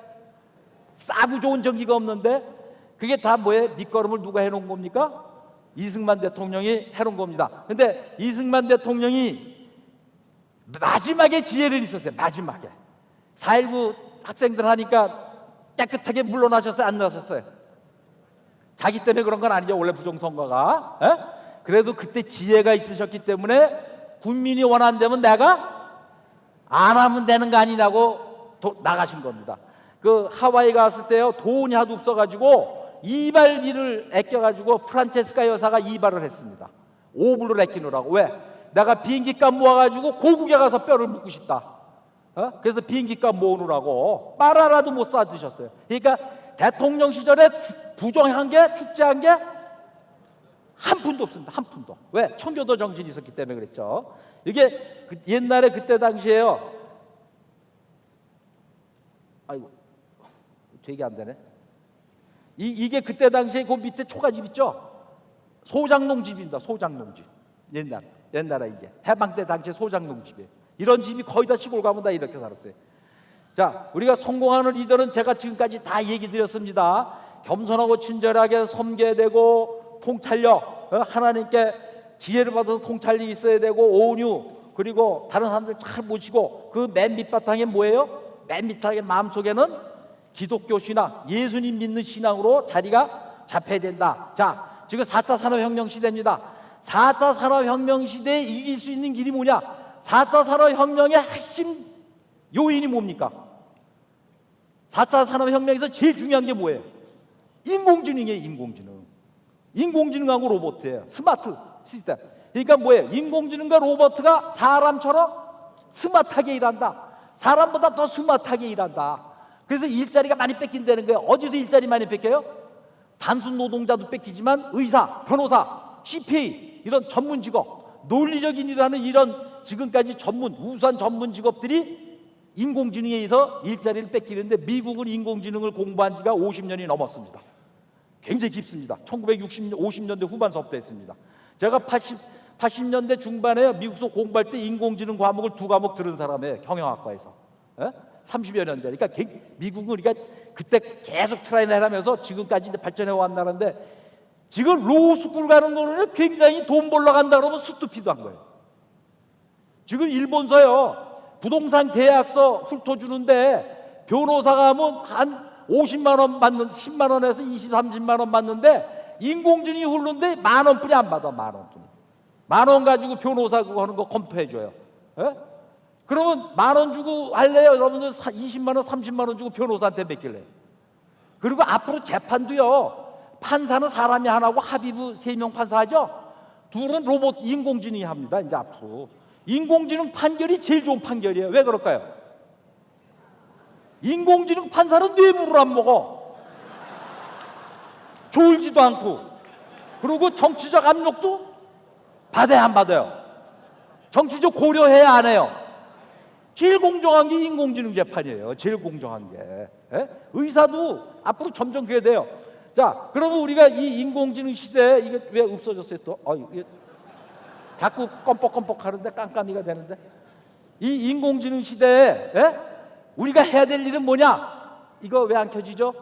싸고 좋은 전기가 없는데 그게 다 뭐예요? 밑거름을 누가 해놓은 겁니까? 이승만 대통령이 해놓은 겁니다. 근데 이승만 대통령이 마지막에 지혜를 있었어요. 마지막에 4.19 학생들 하니까 깨끗하게 물러나셨어요? 안 나셨어요? 자기 때문에 그런 건 아니죠. 원래 부정선거가. 그래도 그때 지혜가 있으셨기 때문에 국민이 원한다면 내가 안 하면 되는 거 아니냐고 나가신 겁니다. 그 하와이 갔을 때요 돈이 하도 없어가지고 이발비를 아껴가지고 프란체스카 여사가 이발을 했습니다. 5불을 아끼느라고. 왜? 내가 비행기값 모아가지고 고국에 가서 뼈를 묻고 싶다. 그래서 비행기값 모으느라고 빨아라도 못 사 드셨어요. 그러니까 대통령 시절에 부정한 게 축제한 게 한 푼도 없습니다. 한 푼도. 왜? 청교도 정신이 있었기 때문에 그랬죠. 이게 옛날에 그때 당시에요. 아이고, 되게 안 되네. 이게 그때 당시에 그 밑에 초가집 있죠? 소장농집입니다. 소장농집. 옛날에 이게 해방 때 당시에 소장농집이에요. 이런 집이 거의 다 시골 가면 다 이렇게 살았어요. 자, 우리가 성공하는 리더는 제가 지금까지 다 얘기 드렸습니다. 겸손하고 친절하게 섬겨되고 통찰력, 하나님께 지혜를 받아서 통찰력이 있어야 되고 온유, 그리고 다른 사람들 잘 모시고 그 맨 밑바탕에 뭐예요? 맨 밑바탕에 마음속에는 기독교 신앙, 예수님 믿는 신앙으로 자리가 잡혀야 된다. 자, 지금 4차 산업혁명 시대입니다. 4차 산업혁명 시대에 이길 수 있는 길이 뭐냐? 4차 산업혁명의 핵심 요인이 뭡니까? 4차 산업혁명에서 제일 중요한 게 뭐예요? 인공지능이에요. 인공지능하고 로봇이에요. 스마트 시스템. 그러니까 뭐예요? 인공지능과 로봇가 사람처럼 스마트하게 일한다. 사람보다 더 스마트하게 일한다. 그래서 일자리가 많이 뺏긴다는 거예요. 어디서 일자리 많이 뺏겨요? 단순 노동자도 뺏기지만 의사, 변호사, CPA 이런 전문 직업, 논리적인 일을 하는 이런 지금까지 우수한 전문 직업들이 인공지능에 의해서 일자리를 뺏기는데 미국은 인공지능을 공부한 지가 50년이 넘었습니다. 굉장히 깊습니다. 50년대 후반서부터 했습니다. 제가 80년대 중반에 미국에서 공부할 때 인공지능 과목을 2과목 들은 사람이에요. 경영학과에서. 30여 년 전. 그러니까 미국은 우리가 그때 계속 트라이를 하면서 지금까지 이제 발전해 왔 나라인데 지금 로스쿨 가는 거는 굉장히 돈 벌러 간다 그러면 스투피드한 거예요. 지금 일본서요. 부동산 계약서 훑어주는데 변호사가 하면 한 50만 원 받는 10만 원에서 20, 30만 원 받는데 인공지능이 훑는데 10,000원뿐이 안 받아. 10,000원뿐이. 10,000원 가지고 변호사 그거 하는 거 검토해줘요. 그러면 10,000원 주고 할래요? 여러분들 20만 원, 30만 원 주고 변호사한테 맡길래요. 그리고 앞으로 재판도요. 판사는 사람이 하나고 합의부 3명 판사하죠. 둘은 로봇 인공지능이 합니다. 이제 앞으로 인공지능 판결이 제일 좋은 판결이에요. 왜 그럴까요? 인공지능 판사는 뇌물을 안 먹어. 졸지도 않고. 그리고 정치적 압력도 받아야 안 받아요? 정치적 고려해야 안 해요? 제일 공정한 게 인공지능 재판이에요. 제일 공정한 게. 의사도 앞으로 점점 그게 돼요. 자, 그러면 우리가 이 인공지능 시대에 이게 왜 없어졌어요 또? 이게 자꾸 껌뻑껌뻑 하는데 깜깜이가 되는데 이 인공지능 시대에 우리가 해야 될 일은 뭐냐? 이거 왜 안 켜지죠?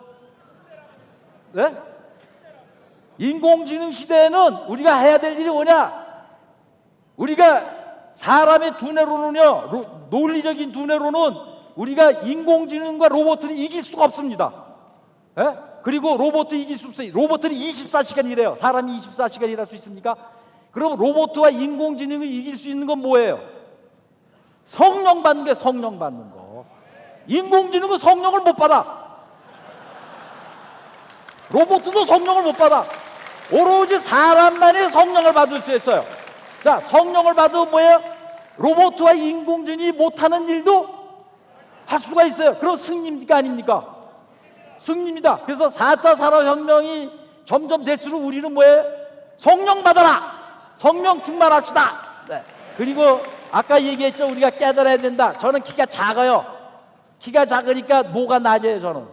인공지능 시대에는 우리가 해야 될 일이 뭐냐? 우리가 사람의 두뇌로는요, 논리적인 두뇌로는 우리가 인공지능과 로봇을 이길 수가 없습니다. 그리고 로봇도 이길 수 없어요. 로봇은 24시간 일해요. 사람이 24시간 일할 수 있습니까? 그럼 로봇과 인공지능을 이길 수 있는 건 뭐예요? 성령 받는 게 성령 받는 거. 인공지능은 성령을 못 받아. 로봇도 성령을 못 받아. 오로지 사람만이 성령을 받을 수 있어요. 자, 성령을 받으면 뭐예요? 로봇과 인공지능이 못하는 일도 할 수가 있어요. 그럼 승리입니까? 아닙니까? 승리입니다. 그래서 4차 산업혁명이 점점 될수록 우리는 뭐예요? 성령 받아라. 성령 충만합시다. 그리고 아까 얘기했죠. 우리가 깨달아야 된다. 저는 키가 작아요. 키가 작으니까 뭐가 낮아요. 저는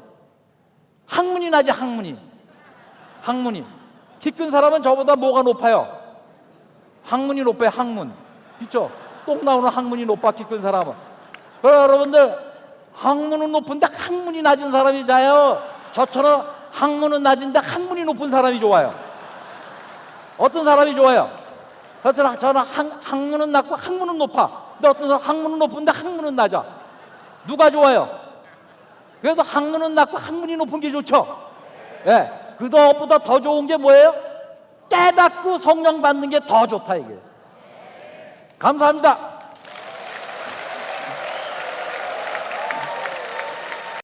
학문이 낮아. 학문이 키 큰 사람은 저보다 뭐가 높아요? 학문이 높아요. 학문. 그렇죠? 똥 나오는 학문이 높아. 키 큰 사람은. 여러분들 학문은 높은데 학문이 낮은 사람이 자요. 저처럼 학문은 낮은데 학문이 높은 사람이 좋아요. 어떤 사람이 좋아요? 저는 학문은 낮고 학문은 높아. 근데 어떤 사람 학문은 높은데 학문은 낮아. 누가 좋아요? 그래서 학문은 낮고 학문이 높은 게 좋죠. 그것보다 더 좋은 게 뭐예요? 깨닫고 성령 받는 게 더 좋다 이게. 감사합니다.